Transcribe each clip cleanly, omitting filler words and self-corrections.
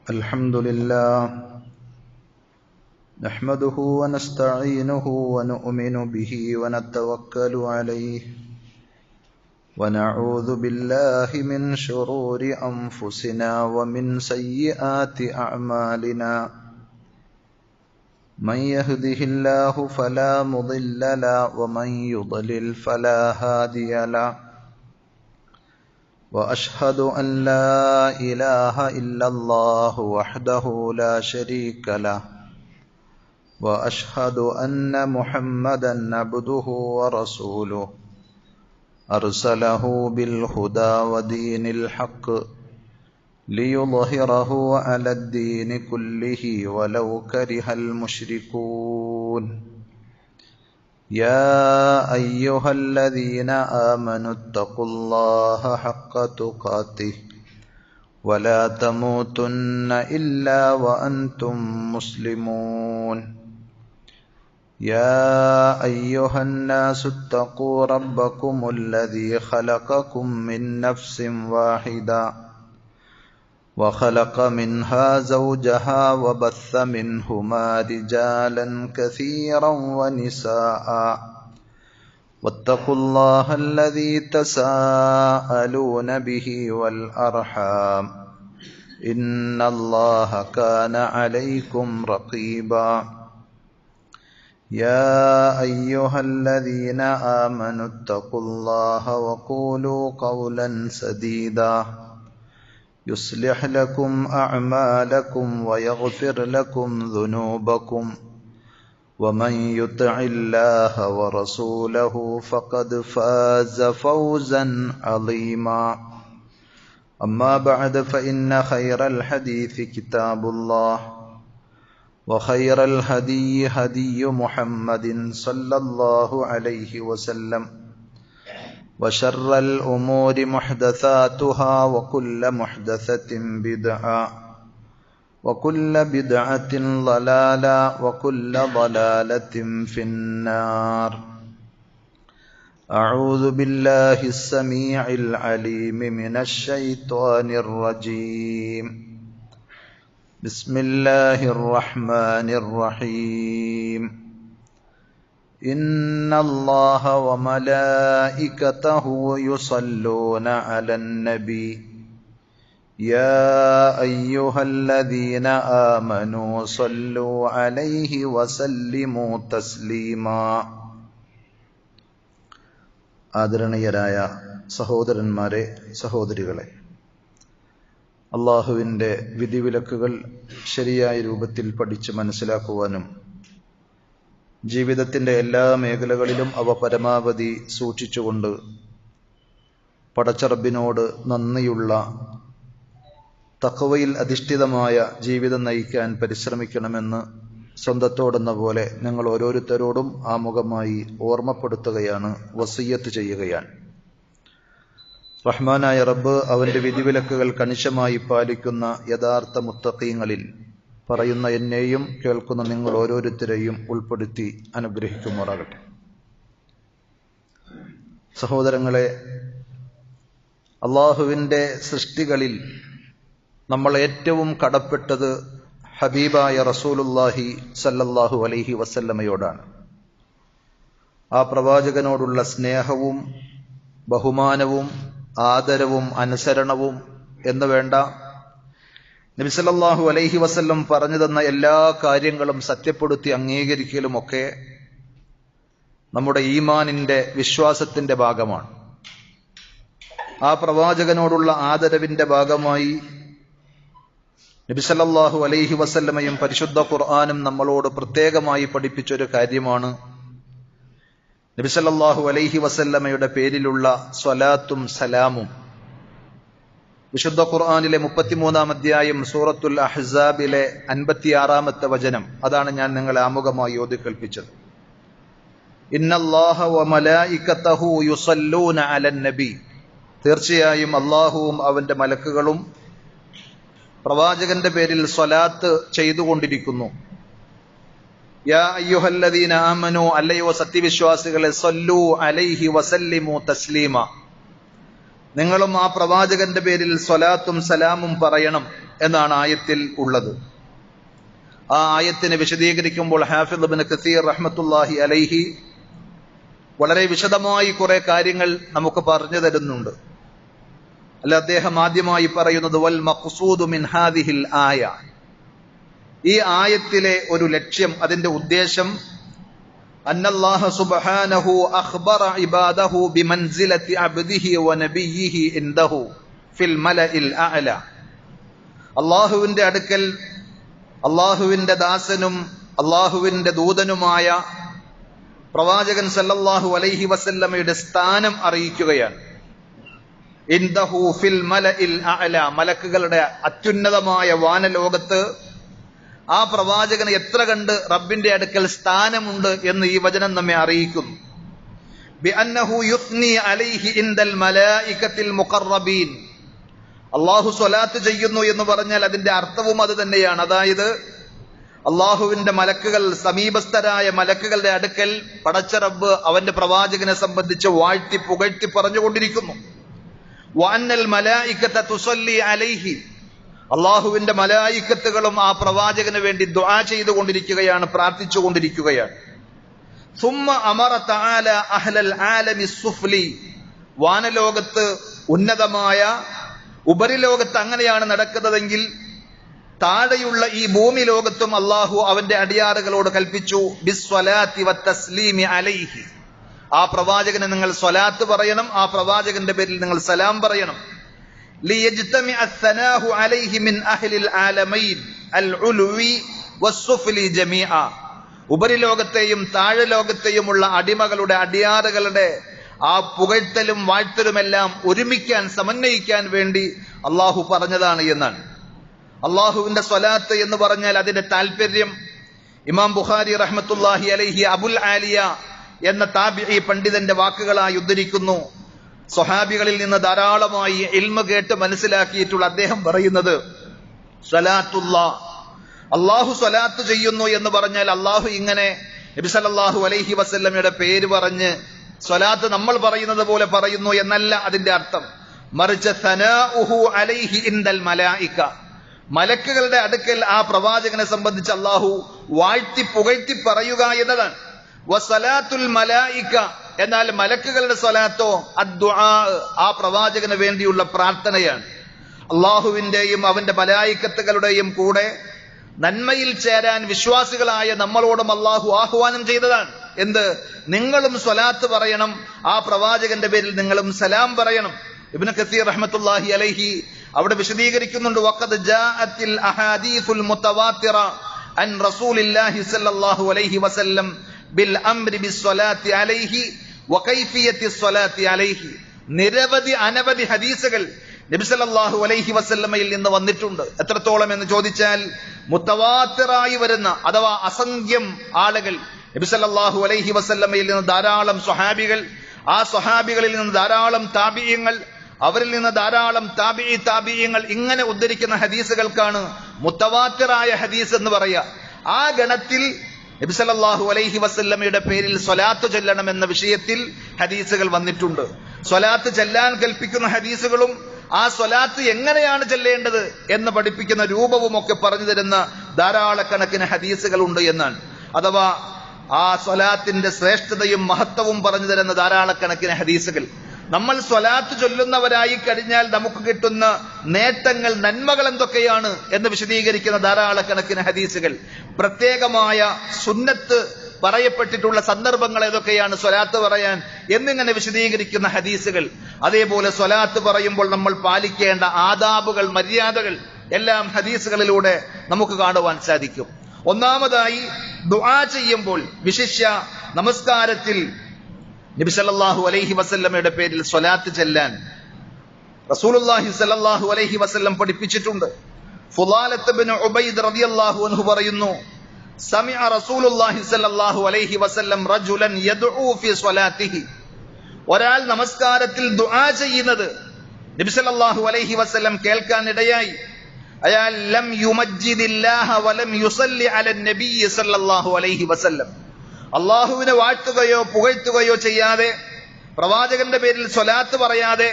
الحمد لله نحمده ونستعينه ونؤمن به ونتوكل عليه ونعوذ بالله من شرور أنفسنا ومن سيئات أعمالنا من يهده الله فلا مضل له ومن يضلل فلا هادي له وأشهد أن لا إله إلا الله وحده لا شريك له وأشهد أن محمدا عبده ورسوله أرسله بالهدى ودين الحق ليظهره على الدين كله ولو كره المشركون يا أيها الذين آمنوا اتقوا الله حق تقاته ولا تموتن إلا وأنتم مسلمون يا أيها الناس اتقوا ربكم الذي خلقكم من نفس واحدة وخلق منها زوجها وبث منهما رجالا كثيرا ونساء واتقوا الله الذي تساءلون به والأرحام إن الله كان عليكم رقيبا يا أيها الذين آمنوا اتقوا الله وقولوا قولا سديدا يصلح لكم أعمالكم ويغفر لكم ذنوبكم ومن يطع الله ورسوله فقد فاز فوزا عظيما أما بعد فإن خير الحديث كتاب الله وخير الهدي هدي محمد صلى الله عليه وسلم وشر الأمور محدثاتها وكل محدثة بدعة وكل بدعة ضلالة وكل ضلالة في النار أعوذ بالله السميع العليم من الشيطان الرجيم بسم الله الرحمن الرحيم إن الله وملائكته يصلون على النبي يا أيها الذين آمنوا صلوا عليه وسلموا تسليما ആദരണീയരായ സഹോദരന്മാരെ, സഹോദരികളെ, അള്ളാഹുവിൻ്റെ വിധിവിലക്കുകൾ ശരിയായ രൂപത്തിൽ പഠിച്ച് മനസ്സിലാക്കുവാനും ജീവിതത്തിൻ്റെ എല്ലാ മേഖലകളിലും അവ പരമാവധി സൂക്ഷിച്ചുകൊണ്ട് പടച്ചറബിനോട് നന്ദിയുള്ള തഖ്വയിൽ അധിഷ്ഠിതമായ ജീവിതം നയിക്കാൻ പരിശ്രമിക്കണമെന്ന് സ്വന്തത്തോടെന്ന പോലെ ഞങ്ങൾ ഓരോരുത്തരോടും ആമുഖമായി ഓർമ്മപ്പെടുത്തുകയാണ്, വസിയ്യത്ത് ചെയ്യുകയാണ്. റഹ്മാനായ റബ്ബ് അവന്റെ വിധിവിലക്കുകൾ കണിശമായി പാലിക്കുന്ന യഥാർത്ഥ മുത്തഖീങ്ങളിൽ പറയുന്ന എന്നെയും കേൾക്കുന്ന നിങ്ങൾ ഓരോരുത്തരെയും ഉൾപ്പെടുത്തി അനുഗ്രഹിക്കുമാറാകട്ടെ. സഹോദരങ്ങളെ, അള്ളാഹുവിൻ്റെ സൃഷ്ടികളിൽ നമ്മൾ ഏറ്റവും കടപ്പെട്ടത് ഹബീബായ റസൂലുള്ളാഹി സല്ലല്ലാഹു അലൈഹി വസല്ലമയോടാണ്. ആ പ്രവാചകനോടുള്ള സ്നേഹവും ബഹുമാനവും ആദരവും അനുസരണവും എന്ന് വേണ്ട, നബി സല്ലല്ലാഹു അലൈഹി വസല്ലം പറഞ്ഞു തന്ന എല്ലാ കാര്യങ്ങളും സത്യപ്പെടുത്തി അംഗീകരിക്കലുമൊക്കെ നമ്മുടെ ഈമാനിന്റെ വിശ്വാസത്തിന്റെ ഭാഗമാണ്. ആ പ്രവാചകനോടുള്ള ആദരവിന്റെ ഭാഗമായി നബി സല്ലല്ലാഹു അലൈഹി വസല്ലമയും പരിശുദ്ധ ഖുർആനും നമ്മളോട് പ്രത്യേകമായി പഠിപ്പിച്ചൊരു കാര്യമാണ് നബി സല്ലല്ലാഹു അലൈഹി വസല്ലമയുടെ പേരിലുള്ള സ്വലാത്തും സലാമും. വിശുദ്ധ ഖുർആനിലെ 33-ാം അധ്യായം സൂറത്തുൽ അഹ്സാബിലെ 56-ാമത്തെ വചനം, അതാണ് ഞാൻ നിങ്ങളെ ആമുഖമായി ഓതി കേൾപ്പിച്ചത്. ഇന്നല്ലാഹ വമലായികതഹു യുസല്ലൂന അലൻ നബി, തീർച്ചയായും അല്ലാഹുവും അവന്റെ മലക്കുകളും പ്രവാചകന്റെ പേരിൽ സ്വലാത്ത് ചെയ്തുകൊണ്ടിരിക്കുന്നു. യാ അയ്യുഹല്ലദീന ആമനൂ, അല്ലയോ സത്യവിശ്വാസികളെ, സല്ലൂ അലൈഹി വസല്ലിമു തസ്ലീമ, നിങ്ങളും ആ പ്രവാചകന്റെ പേരിൽ സ്വലാത്തും സലാമും പറയണം എന്നാണ് ആയത്തിൽ ഉള്ളത്. ആ ആയത്തിനെ വിശദീകരിക്കുമ്പോൾ ഹാഫിദ് ഇബ്നു കസീർ റഹ്മത്തുള്ളാഹി അലൈഹി വളരെ വിശദമായി കുറെ കാര്യങ്ങൾ നമുക്ക് പറഞ്ഞു തരുന്നുണ്ട്. അല്ല, അദ്ദേഹം ആദ്യമായി പറയുന്നത് വൽ മഖ്സൂദു മിൻ ഹാദിഹിൽ ആയ, ഈ ആയത്തിലെ ഒരു ലക്ഷ്യം, അതിന്റെ ഉദ്ദേശം അന്നല്ലാഹു സുബ്ഹാനഹു അഖ്ബറ ഇബാദഹു ബിമൻസിലതി അബ്ദിഹി വനബിയിഹി ഇൻദഹു ഫിൽ മലഇൽ അഅല. അല്ലാഹുവിന്റെ അടുക്കൽ അല്ലാഹുവിന്റെ ദാസനും അല്ലാഹുവിന്റെ ദൂതനുമായ പ്രവാചകൻ സല്ലല്ലാഹു അലൈഹി വസല്ലമയുടെ സ്ഥാനം അറിയിക്കുകയാണ്. ഇൻദഹു ഫിൽ മലഇൽ അഅല, മലക്കുകളുടെ അത്യുന്നതമായ വാനലോകത്ത് ആ പ്രവാചകന് എത്ര കണ്ട് റബ്ബിന്റെ അടുക്കൽ സ്ഥാനമുണ്ട് എന്ന് ഈ വചനം നമ്മെ അറിയിക്കുന്നു. ബിഅന്നഹു യുത്നി അലൈഹി ഇൻദൽ മലായികത്തിൽ മുഖറബീൻ, അല്ലാഹു സ്വലാത്ത് ചെയ്യുന്നു എന്ന് പറഞ്ഞാൽ അതിന്റെ അർത്ഥവും അത് തന്നെയാണ്. അതായത് അല്ലാഹുവിന്റെ മലക്കുകൾ, സമീപസ്ഥരായ മലക്കുകളുടെ അടുക്കൽ പടച്ച റബ്ബ് അവന്റെ പ്രവാചകനെ സംബന്ധിച്ച് വാഴ്ത്തി പുകഴ്ത്തി പറഞ്ഞുകൊണ്ടിരിക്കുന്നു. വഅന്നൽ മലായികത തുസല്ലി അലൈഹി, അള്ളാഹുവിന്റെ മലായിക്കത്തുകളും ആ പ്രവാചകന് വേണ്ടി ദുആ ചെയ്തുകൊണ്ടിരിക്കുകയാണ്, പ്രാർത്ഥിച്ചുകൊണ്ടിരിക്കുകയാണ്. സുമ്മ അമറ തആല അഹ്ലൽ ആലമി സുഫ്ലി, വാനലോകത്ത് ഉന്നതമായ ഉപരിലോകത്ത് അങ്ങനെയാണ് നടക്കുന്നതെങ്കിൽ താഴെയുള്ള ഈ ഭൂമി ലോകത്തും അള്ളാഹു അവന്റെ അടിയാറുകളോട് കൽപ്പിച്ചു ബിസ്വലാത്തി വത്തസ്ലീമി അലൈഹി, ആ പ്രവാചകന് നിങ്ങൾ സ്വലാത്ത് പറയണം, ആ പ്രവാചകന്റെ പേരിൽ നിങ്ങൾ സലാം പറയണം. ليجتمع الثناء عليه من أهل العالمين العلوي والسفلي جميعا, ഉപരിലോകത്തെയും താഴെ ലോകത്തെയുമുള്ള അടിമകളുടെ അടിയാറുകളുടെ ആ പുകഴ്ത്തലും വാഴ്ത്തലുമെല്ലാം ഒരുമിക്കാൻ സമന്വയിക്കാൻ വേണ്ടി അള്ളാഹു പറഞ്ഞതാണ് എന്നാണ്. അള്ളാഹുവിന്റെ സ്വലാത്ത് എന്ന് പറഞ്ഞാൽ അതിന്റെ താല്പര്യം ഇമാം ബുഖാരി റഹ്മത്തുള്ളാഹി അലൈഹി അബുൽ ആലിയ എന്ന താബിഈ പണ്ഡിതന്റെ വാക്കുകളായി ഉദ്ധരിക്കുന്നു. സ്വഹാബികളിൽ നിന്ന് ധാരാളമായി ഇൽമ കേട്ട് മനസ്സിലാക്കിയിട്ടുള്ള അദ്ദേഹം പറയുന്നത്, സ്വലാത്തുല്ലാഹ്, അള്ളാഹു സ്വലാത്ത് ചെയ്യുന്നു എന്ന് പറഞ്ഞാൽ അള്ളാഹു ഇങ്ങനെ നബി സല്ലല്ലാഹു അലൈഹി വസല്ലമയുടെ പേര് പറഞ്ഞ് സ്വലാത്ത് നമ്മൾ പറയുന്നത് പോലെ പറയുന്നു എന്നല്ല അതിന്റെ അർത്ഥം. മറിച്ച് സനാഉഹു അലൈഹി ഇൻദൽ മലായിക, മലക്കുകളുടെ അടുക്കൽ ആ പ്രവാചകനെ സംബന്ധിച്ച് അള്ളാഹു വാഴ്ത്തി പുകഴ്ത്തി പറയുക എന്നതാണ്. വസലാത്തുൽ മലായിക, എന്നാൽ മലക്കുകളുടെ സ്വലാത്തോ അദ്ദുആ, ആ പ്രവാചകന് വേണ്ടിയുള്ള പ്രാർത്ഥനയാണ്. അള്ളാഹുവിന്റെയും അവന്റെ മലായിക്കത്തുകളുടെയും കൂടെ നന്മയിൽ ചേരാൻ വിശ്വാസികളായ നമ്മളോടും അള്ളാഹു ആഹ്വാനം ചെയ്തതാണ്. എന്ത്? നിങ്ങളും സ്വലാത്ത് പറയണം, ആ പ്രവാചകന്റെ പേരിൽ നിങ്ങളും സലാം പറയണം. ഇബ്നു കസീർ റഹ്മത്തുള്ളാഹി അലൈഹി അവിടെ വിശദീകരിക്കുന്നുണ്ട്, വഖദ് ജാഅത്തിൽ അഹാദീസുൽ മുതവാത്തിറ അൻ റസൂലില്ലാഹി സ്വല്ലല്ലാഹു അലൈഹി വസല്ലം ബിൽ അംരി ബിസ്സലാത്തി അലൈഹി വകൈഫിയത്തി സ്വലാത്തി അലൈഹി, നിരവധി അനവധി ഹദീസുകൾ നബി സല്ലല്ലാഹു അലൈഹി വസല്ലമയിൽ നിന്ന് വന്നിട്ടുണ്ട്. എത്രത്തോളം എന്ന് ചോദിച്ചാൽ മുതവാത്തിറായി വരുന്ന അഥവാ അസംഖ്യം ആളുകൾ, നബി സല്ലല്ലാഹു അലൈഹി വസല്ലമയിൽ നിന്ന് ധാരാളം സ്വഹാബികൾ, ആ സ്വഹാബികളിൽ നിന്ന് ധാരാളം താബിഈങ്ങൾ, അവരിൽ നിന്ന് ധാരാളം താബിഈങ്ങൾ, ഇങ്ങനെ ഉദ്ധരിക്കുന്ന ഹദീസുകൾക്കാണ് മുതവാത്തിറായ ഹദീസ് എന്ന് പറയുക. ആ ഗണത്തിൽ നബി സല്ലല്ലാഹു അലൈഹി വസല്ലമയുടെ പേരിൽ സ്വലാത്ത് ചൊല്ലണം എന്ന വിഷയത്തിൽ ഹദീസുകൾ വന്നിട്ടുണ്ട്. സ്വലാത്ത് ചെല്ലാൻ കൽപ്പിക്കുന്ന ഹദീസുകളും ആ സ്വലാത്ത് എങ്ങനെയാണ് ചെല്ലേണ്ടത് എന്ന് പഠിപ്പിക്കുന്ന രൂപവും ഒക്കെ പറഞ്ഞു തരുന്ന ധാരാളക്കണക്കിന് ഹദീസുകൾ ഉണ്ട് എന്നാണ്. അഥവാ ആ സ്വലാത്തിന്റെ ശ്രേഷ്ഠതയും മഹത്വവും പറഞ്ഞു തരുന്ന ധാരാളക്കണക്കിന് ഹദീസുകൾ. നമ്മൾ സ്വലാത്ത് ചൊല്ലുന്നവരായി കഴിഞ്ഞാൽ നമുക്ക് കിട്ടുന്ന നേട്ടങ്ങൾ, നന്മകൾ എന്തൊക്കെയാണ് എന്ന് വിശദീകരിക്കുന്ന ധാരാളക്കണക്കിന് ഹദീസുകൾ. പ്രത്യേകമായ സുന്നത്ത് പറയപ്പെട്ടിട്ടുള്ള സന്ദർഭങ്ങൾ ഏതൊക്കെയാണ് സ്വലാത്ത് പറയാൻ എന്നിങ്ങനെ വിശദീകരിക്കുന്ന ഹദീസുകൾ. അതേപോലെ സ്വലാത്ത് പറയുമ്പോൾ നമ്മൾ പാലിക്കേണ്ട ആദാബുകൾ, മര്യാദകൾ എല്ലാം ഹദീസുകളിലൂടെ നമുക്ക് കാണുവാൻ സാധിക്കും. ഒന്നാമതായി ദുആ ചെയ്യുമ്പോൾ, വിശിഷ്യ നമസ്കാരത്തിൽ നബി സല്ലല്ലാഹു അലൈഹി വസല്ലമയുടെ പേരിൽ സ്വലാത്ത് ചെല്ലാൻ റസൂലുള്ളാഹി സല്ലല്ലാഹു അലൈഹി വസല്ലം പഠിപ്പിച്ചിട്ടുണ്ട്. ഫുളാലത്ത് ഇബ്നു ഉബൈദ് റളിയല്ലാഹു അൻഹു പറയുന്നു, സമിഅ റസൂലുള്ളാഹി സല്ലല്ലാഹു അലൈഹി വസല്ലം റജുലൻ യദ്ഉ ഫി സ്വലാത്തിഹി, ഒരാൾ നമസ്കാരത്തിൽ ദുആ ചെയ്യുന്നത് നബി സല്ലല്ലാഹു അലൈഹി വസല്ലം കേൾക്കാൻ ഇടയായി. അയാൾ ലം യുമജ്ജിദില്ലാഹ വലം യുസല്ലി അലൻ നബി സല്ലല്ലാഹു അലൈഹി വസല്ലം, അള്ളാഹുവിനെ വാഴ്ത്തുകയോ പുകഴ്ത്തുകയോ ചെയ്യാതെ, പ്രവാചകന്റെ പേരിൽ സ്വലാത്ത് പറയാതെ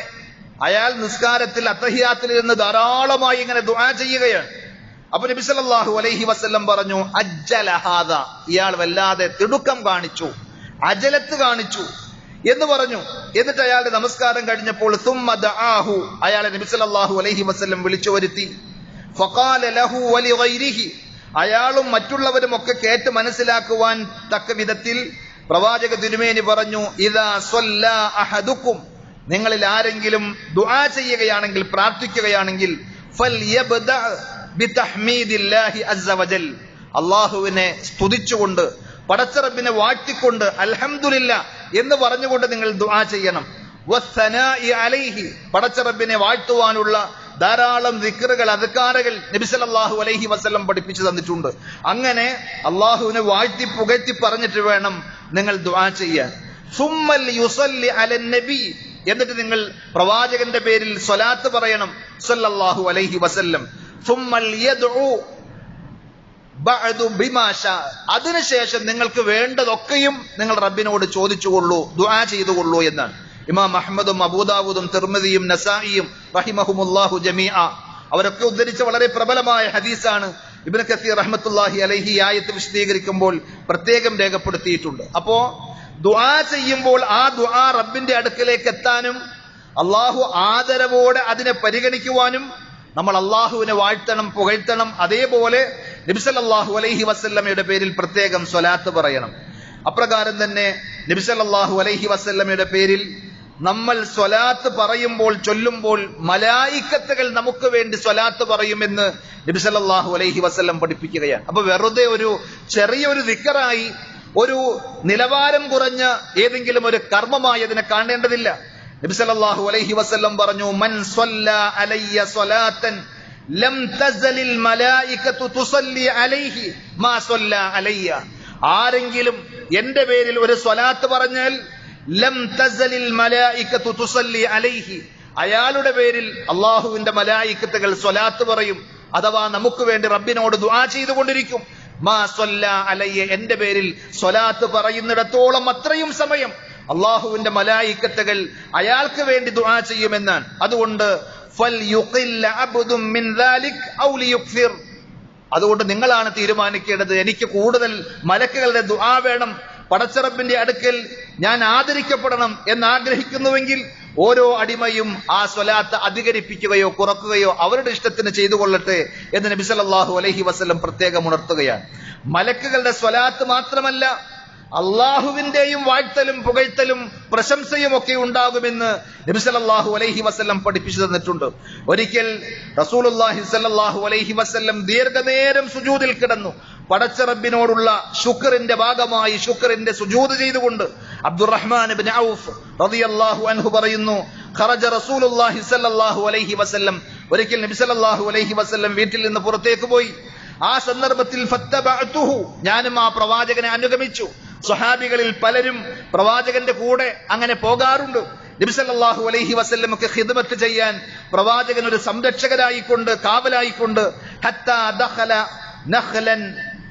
അയാൾ നിസ്കാരത്തിൽ അത്തഹിയാത്തിൽ ഇരുന്ന് ധാരാളമായി ഇങ്ങനെ ദുആ ചെയ്യുകയാണ്. അപ്പൊ നബി സല്ലല്ലാഹു അലൈഹി വസല്ലം പറഞ്ഞു, അജ്ജല ഹാദാ, ഇയാൾ വല്ലാതെ തിടുക്കം കാണിച്ചു, അജലത്ത് കാണിച്ചു എന്ന് പറഞ്ഞു. എന്നിട്ട് അയാളുടെ നമസ്കാരം കഴിഞ്ഞപ്പോൾ സുമ്മ ദആഹു, അയാളെ നബി സല്ലല്ലാഹു അലൈഹി വസല്ലം വിളിച്ചു വരുത്തി. ഫഖാല ലഹു വലിഗൈരിഹി, അയാളും മറ്റുള്ളവരും ഒക്കെ കേട്ട് മനസ്സിലാക്കുവാൻ തക്ക വിധത്തിൽ പ്രവാചക തിരുമേനി പറഞ്ഞു, ഇദാ സ്വല്ലാ അഹദുക്കും, നിങ്ങളിൽ ആരെങ്കിലും ദുആ ചെയ്യുകയാണെങ്കിൽ, പ്രാർത്ഥിക്കുകയാണെങ്കിൽ, ഫൽയബ്ദ ബിതഹ്മീദില്ലാഹി അസ്സ വജൽ, അല്ലാഹുവിനെ സ്തുതിച്ചുകൊണ്ട് പടച്ചറബിനെ വാഴ്ത്തിക്കൊണ്ട് അൽഹംദുലില്ലാ എന്ന് പറഞ്ഞുകൊണ്ട് നിങ്ങൾ ദുആ ചെയ്യണം. വസ്സനാഇ അലൈഹി, പടച്ചറബിനെ വാഴ്ത്തുവാനുള്ള ധാരാളം ദിക്റുകൾ, അദ്കാറുകൾ നബി സല്ലല്ലാഹു അലൈഹി വസല്ലം പഠിപ്പിച്ചു തന്നിട്ടുണ്ട്. അങ്ങനെ അല്ലാഹുവിനെ വാഴ്ത്തി പുകഴ്ത്തി പറഞ്ഞിട്ട് വേണം നിങ്ങൾ ദുആ ചെയ്യാൻ. സുമ്മൽ യുസല്ലി അലൻ നബി, എന്നിട്ട് നിങ്ങൾ പ്രവാചകന്റെ പേരിൽ സ്വലാത്ത് പറയണം സല്ലല്ലാഹു അലൈഹി വസല്ലം. സുമ്മൽ യദ്ഉ ബഅദു ബിമാ ശാ, അതിനുശേഷം നിങ്ങൾക്ക് വേണ്ടതൊക്കെയും നിങ്ങൾ റബ്ബിനോട് ചോദിച്ചുകൊള്ളൂ, ദുആ ചെയ്തുകൊള്ളൂ എന്നാണ്. ഇമാം അഹ്മദും അബൂദാവൂദും തിർമിദിയും നസായിയും റഹിമഹുമുല്ലാഹു ജമീഅ അവരൊക്കെ ഉദ്ധരിച്ച വളരെ പ്രബലമായ ഹദീസാണ്. ഇബ്നു കസീർ റഹ്മത്തുള്ളാഹി അലൈഹി ആയത്ത് വിശദീകരിക്കുമ്പോൾ പ്രത്യേകം രേഖപ്പെടുത്തിയിട്ടുണ്ട്. അപ്പോ ദുആ ചെയ്യുമ്പോൾ ആ ദുആ റബ്ബിന്റെ അടുക്കലേക്ക് എത്താനും അള്ളാഹു ആദരവോടെ അതിനെ പരിഗണിക്കുവാനും നമ്മൾ അള്ളാഹുവിനെ വാഴ്ത്തണം, പുകഴ്ത്തണം. അതേപോലെ നബി സല്ലല്ലാഹു അലൈഹി വസല്ലമയുടെ പേരിൽ പ്രത്യേകം സ്വലാത്ത് പറയണം. അപ്രകാരം തന്നെ നബി സല്ലല്ലാഹു അലൈഹി വസല്ലമയുടെ പേരിൽ നമ്മൾ സ്വലാത്ത് പറയുമ്പോൾ, ചൊല്ലുമ്പോൾ മലായിക്കത്തുകൾ നമുക്ക് വേണ്ടി സ്വലാത്ത് പറയുമെന്ന് നബി സല്ലല്ലാഹു അലൈഹി വസല്ലം പഠിപ്പിക്കുകയാണ്. അപ്പൊ വെറുതെ ഒരു ചെറിയൊരു ദിക്റായി, ഒരു നിലവാരം കുറഞ്ഞ ഏതെങ്കിലും ഒരു കർമ്മമായി അതിനെ കാണേണ്ടതില്ല. നബി സല്ലല്ലാഹു അലൈഹി വസല്ലം പറഞ്ഞു, മൻ സ്വല്ലാ അലയ്യ സ്വലാത്തൻ ലം തസലിൽ മലായികതു തുസല്ലി അലൈഹി മാ സ്വല്ലാ അലയ്യ, ആരെങ്കിലും എന്റെ പേരിൽ ഒരു സ്വലാത്ത് പറഞ്ഞാൽ ലം തസലിൽ മലായികതു തുസല്ലി അലൈഹി, അയാളുടെ പേരിൽ അള്ളാഹുവിന്റെ മലായികത്തുകൾ സ്വലാത്ത് പറയും, അഥവാ നമുക്ക് വേണ്ടി റബ്ബിനോട് ദുആ ചെയ്തുകൊണ്ടിരിക്കും. മാ സ്വല്ലാ അലയ്യ, എന്റെ പേരിൽ സ്വലാത്ത് പറയുന്നിടത്തോളം അത്രയും സമയം അള്ളാഹുവിന്റെ മലായികത്തുകൾ അയാൾക്ക് വേണ്ടി ദുആ ചെയ്യുമെന്നാണ്. അതുകൊണ്ട് ഫൽയുഖില്ല അബ്ദും മിൻ ദാലിക് ഔ ലിയുക്സിർ, അതുകൊണ്ട് നിങ്ങളാണ് തീരുമാനിക്കേണ്ടത്. എനിക്ക് കൂടുതൽ മലക്കുകളുടെ ദുആ വേണം, പടച്ചറബിന്റെ അടുക്കൽ ഞാൻ ആദരിക്കപ്പെടണം എന്നാഗ്രഹിക്കുന്നുവെങ്കിൽ ഓരോ അടിമയും ആ സ്വലാത്ത് അധികരിപ്പിക്കുകയോ കുറക്കുകയോ അവരുടെ ഇഷ്ടത്തിന് ചെയ്തു കൊള്ളട്ടെ എന്ന് നബി സല്ലല്ലാഹു അലൈഹി വസല്ലം പ്രത്യേകം ഉണർത്തുകയാണ്. മലക്കുകളുടെ സ്വലാത്ത് മാത്രമല്ല, അള്ളാഹുവിന്റെയും വാഴ്ത്തലും പുകഴ്ത്തലും പ്രശംസയും ഒക്കെ ഉണ്ടാകുമെന്ന് നബി സല്ലല്ലാഹു അലൈഹി വസല്ലം പഠിപ്പിച്ചു തന്നിട്ടുണ്ട്. ഒരിക്കൽ റസൂലുള്ളാഹി സ്വല്ലല്ലാഹു അലൈഹി വസല്ലം ദീർഘനേരം സുജൂദിൽ കിടന്നു. പടച്ച റബ്ബിനോടുള്ള ശുക്റിന്റെ ഭാഗമായി ശുക്റിന്റെ സുജൂദ് ചെയ്തുകൊണ്ട് അബ്ദുറഹ്മാൻ ഇബ്നു ഔഫ് റളിയല്ലാഹു അൻഹു പറയുന്നു, ഖറജ റസൂലുള്ളാഹി സ്വല്ലല്ലാഹു അലൈഹി വസല്ലം, ഒരിക്കൽ നബി സല്ലല്ലാഹു അലൈഹി വസല്ലം വീട്ടിൽ നിന്ന് പുറത്തേക്ക് പോയി. ആ സന്ദർഭത്തിൽ ഫത്തബഅതുഹു, ഞാനും ആ പ്രവാചകനെ അനുഗമിച്ചു. സ്വഹാബികളിൽ പലരും പ്രവാചകന്റെ കൂടെ അങ്ങനെ പോകാറുണ്ട്. നബി സല്ലല്ലാഹു അലൈഹി വസല്ലമക്ക് ഖിദ്മത്ത് ചെയ്യാൻ പ്രവാചകൻ ഒരു സംരക്ഷകരായിക്കൊണ്ട്, കാവലായിക്കൊണ്ട്, ഹത്താ ദഖല നഖ്ലൻ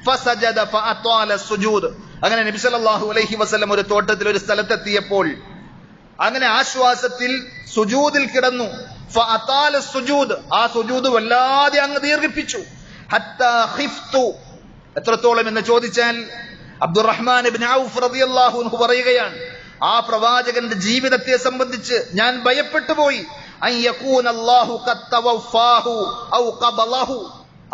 ഫസജദ ഫഅത്വാല സുജൂദ്, അങ്ങനെ നബി സല്ലല്ലാഹു അലൈഹി വസല്ലം ഒരു തോട്ടത്തിൽ ഒരു സ്ഥലത്തെത്തിയപ്പോൾ അങ്ങനെ ആശ്വാസത്തിൽ സുജൂദിൽ കിടന്നു. ഫഅത്വാല സുജൂദ്, ആ സുജൂദ് വല്ലാതെ അങ്ങ് ദീർഘിപ്പിച്ചു. ഹത്താ ഖിഫ്തു, എത്രത്തോളം എന്ന് ചോദിച്ചാൽ അബ്ദുറഹ്മാൻ ഇബ്നു ഔഫ് റളിയല്ലാഹു അൻഹു പറയുകയാണ്, ആ പ്രവാചകന്റെ ജീവിതത്തെ സംബന്ധിച്ച് ഞാൻ ഭയപ്പെട്ടു പോയി. അൻ യകൂന അല്ലാഹു ഖദ് തവഫാഹു ഔ ഖബലഹു,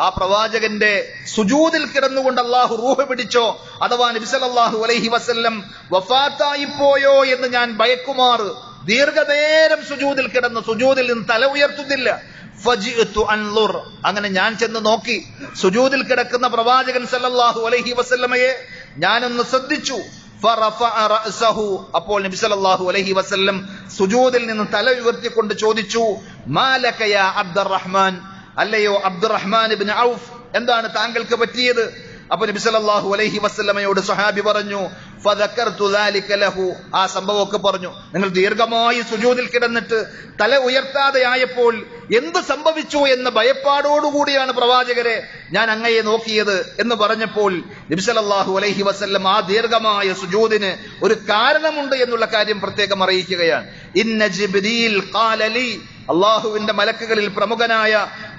ആ പ്രവാചകന്റെ സുജൂദിൽ കിടന്നുകൊണ്ട് അല്ലാഹു റൂഹ് പിടിച്ചോ, അഥവാ നബി സല്ലല്ലാഹു അലൈഹി വസല്ലം വഫാത്തായി പോയോ എന്ന് ഞാൻ ഭയക്കുമാറ് ദീർഘനേരം സുജൂദിൽ കിടന്നു, സുജൂദിൽ നിന്ന് തല ഉയർത്തുന്നില്ല. ഫജിഅതു അൻളുർ, അങ്ങനെ ഞാൻ ചെന്ന് നോക്കി സുജൂദിൽ കിടക്കുന്ന പ്രവാചകൻ സല്ലല്ലാഹു അലൈഹി വസല്ലമയെ ഞാനൊന്ന് ശ്രദ്ധിച്ചു. ഫറഫഅ റഅസഹു, അപ്പോൾ നബി സല്ലല്ലാഹു അലൈഹി വസല്ലം സുജൂദിൽ നിന്ന് തല ഉയർത്തിക്കൊണ്ട് ചോദിച്ചു, മാലക യാ അബ്ദുറഹ്മാൻ, അല്ലയോ അബ്ദുറഹ്മാൻ ഇബ്നു ഔഫ്, എന്താണ് താങ്കൾക്ക് പറ്റിയത്? അപ്പോൾ നബി സല്ലല്ലാഹു അലൈഹി വസല്ലമയോട് സ്വഹാബി പറഞ്ഞു, ഫദകർതു ദാലിക ലഹു, ആ സംഭവമൊക്കെ പറഞ്ഞു. നിങ്ങൾ ദീർഘമായി സുജൂദിൽ കിടന്നിട്ട് തല ഉയർത്താതെ ആയപ്പോൾ എന്ത് സംഭവിച്ചു എന്ന ഭയപ്പാടോടുകൂടിയാണ് പ്രവാചകരെ ഞാൻ അങ്ങയെ നോക്കിയത് എന്ന് പറഞ്ഞപ്പോൾ നബി സല്ലല്ലാഹു അലൈഹി വസല്ലം ആ ദീർഘമായ സുജൂദിന് ഒരു കാരണമുണ്ട് എന്നുള്ള കാര്യം പ്രത്യേകം അറിയിക്കുകയാണ്. ഇന്ന ജിബ്രീൽ ഖാല ലി, അല്ലാഹുവിന്റെ മലക്കുകളിൽ പ്രമുഖനായ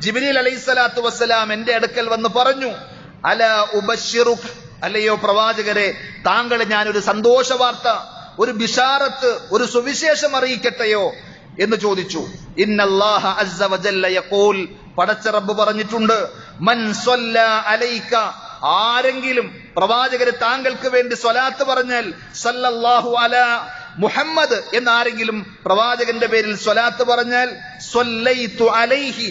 ജിബ്രീൽ അലൈഹിസ്സലാത്തു വസ്സലാം എന്റെ അടുക്കൽ വന്ന് പറഞ്ഞു, അലാ ഉബശ്ശിറുക, അല്ലയോ പ്രവാചകരെ, താങ്കളെ ഞാൻ ഒരു സന്തോഷ വാർത്ത, ഒരു ബിശാറത്ത്, ഒരു സുവിശേഷം അറിയിക്കട്ടെയോ എന്ന് ചോദിച്ചു. ഇന്നല്ലാഹ അസ്സ വജല്ല യഖൂൽ, പടച്ച റബ്ബ് പറഞ്ഞിട്ടുണ്ട്, മൻ സ്വല്ലാ അലൈക, ആരെങ്കിലും പ്രവാചകരെ താങ്കൾക്ക് വേണ്ടി സ്വലാത്ത് പറഞ്ഞാൽ, സല്ലല്ലാഹു അലാ മുഹമ്മദ് എന്നാരെങ്കിലും പ്രവാചകന്റെ പേരിൽ സ്വലാത്ത് പറഞ്ഞാൽ, സ്വല്ലൈതു അലൈഹി,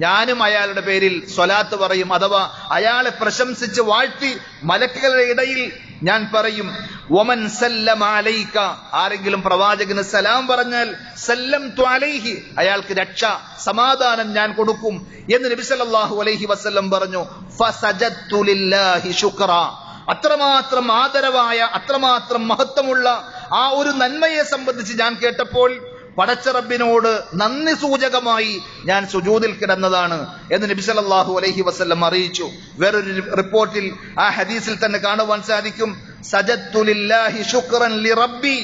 ഞാനും അയാളുടെ പേരിൽ സ്വലാത്ത് പറയും. അഥവാ അയാളെ പ്രശംസിച്ച് വാഴ്ത്തി മലക്കുകളുടെ ഇടയിൽ ഞാൻ പറയും. വമൻ സല്ലമ അലൈക, ആരെങ്കിലും പ്രവാചകന് സലാം പറഞ്ഞാൽ, സല്ലംതു അലൈഹി, അയാൾക്ക് രക്ഷ, സമാധാനം ഞാൻ കൊടുക്കും എന്ന് നബി സല്ലല്ലാഹു അലൈഹി വസല്ലം പറഞ്ഞു. ഫസജദ്തു ലില്ലാഹി ശുക്ര, അത്രമാത്രം ആദരവായ, അത്രമാത്രം മഹത്വമുള്ള ആ ഒരു നന്മയെ സംബന്ധിച്ച് ഞാൻ കേട്ടപ്പോൾ പടച്ച റബ്ബിനോട് നന്ദി സൂചകമായി ഞാൻ സുജൂദിൽ കിടന്നതാണ് എന്ന് നബി സല്ലല്ലാഹു അലൈഹി വസല്ലം അറിയിച്ചു. വേറൊരു റിപ്പോർട്ടിൽ ആ ഹദീസിൽ തന്നെ കാണുവാൻ സാധിക്കും, സജദ്തു ലില്ലാഹി ശുക്രൻ ലിറബ്ബി,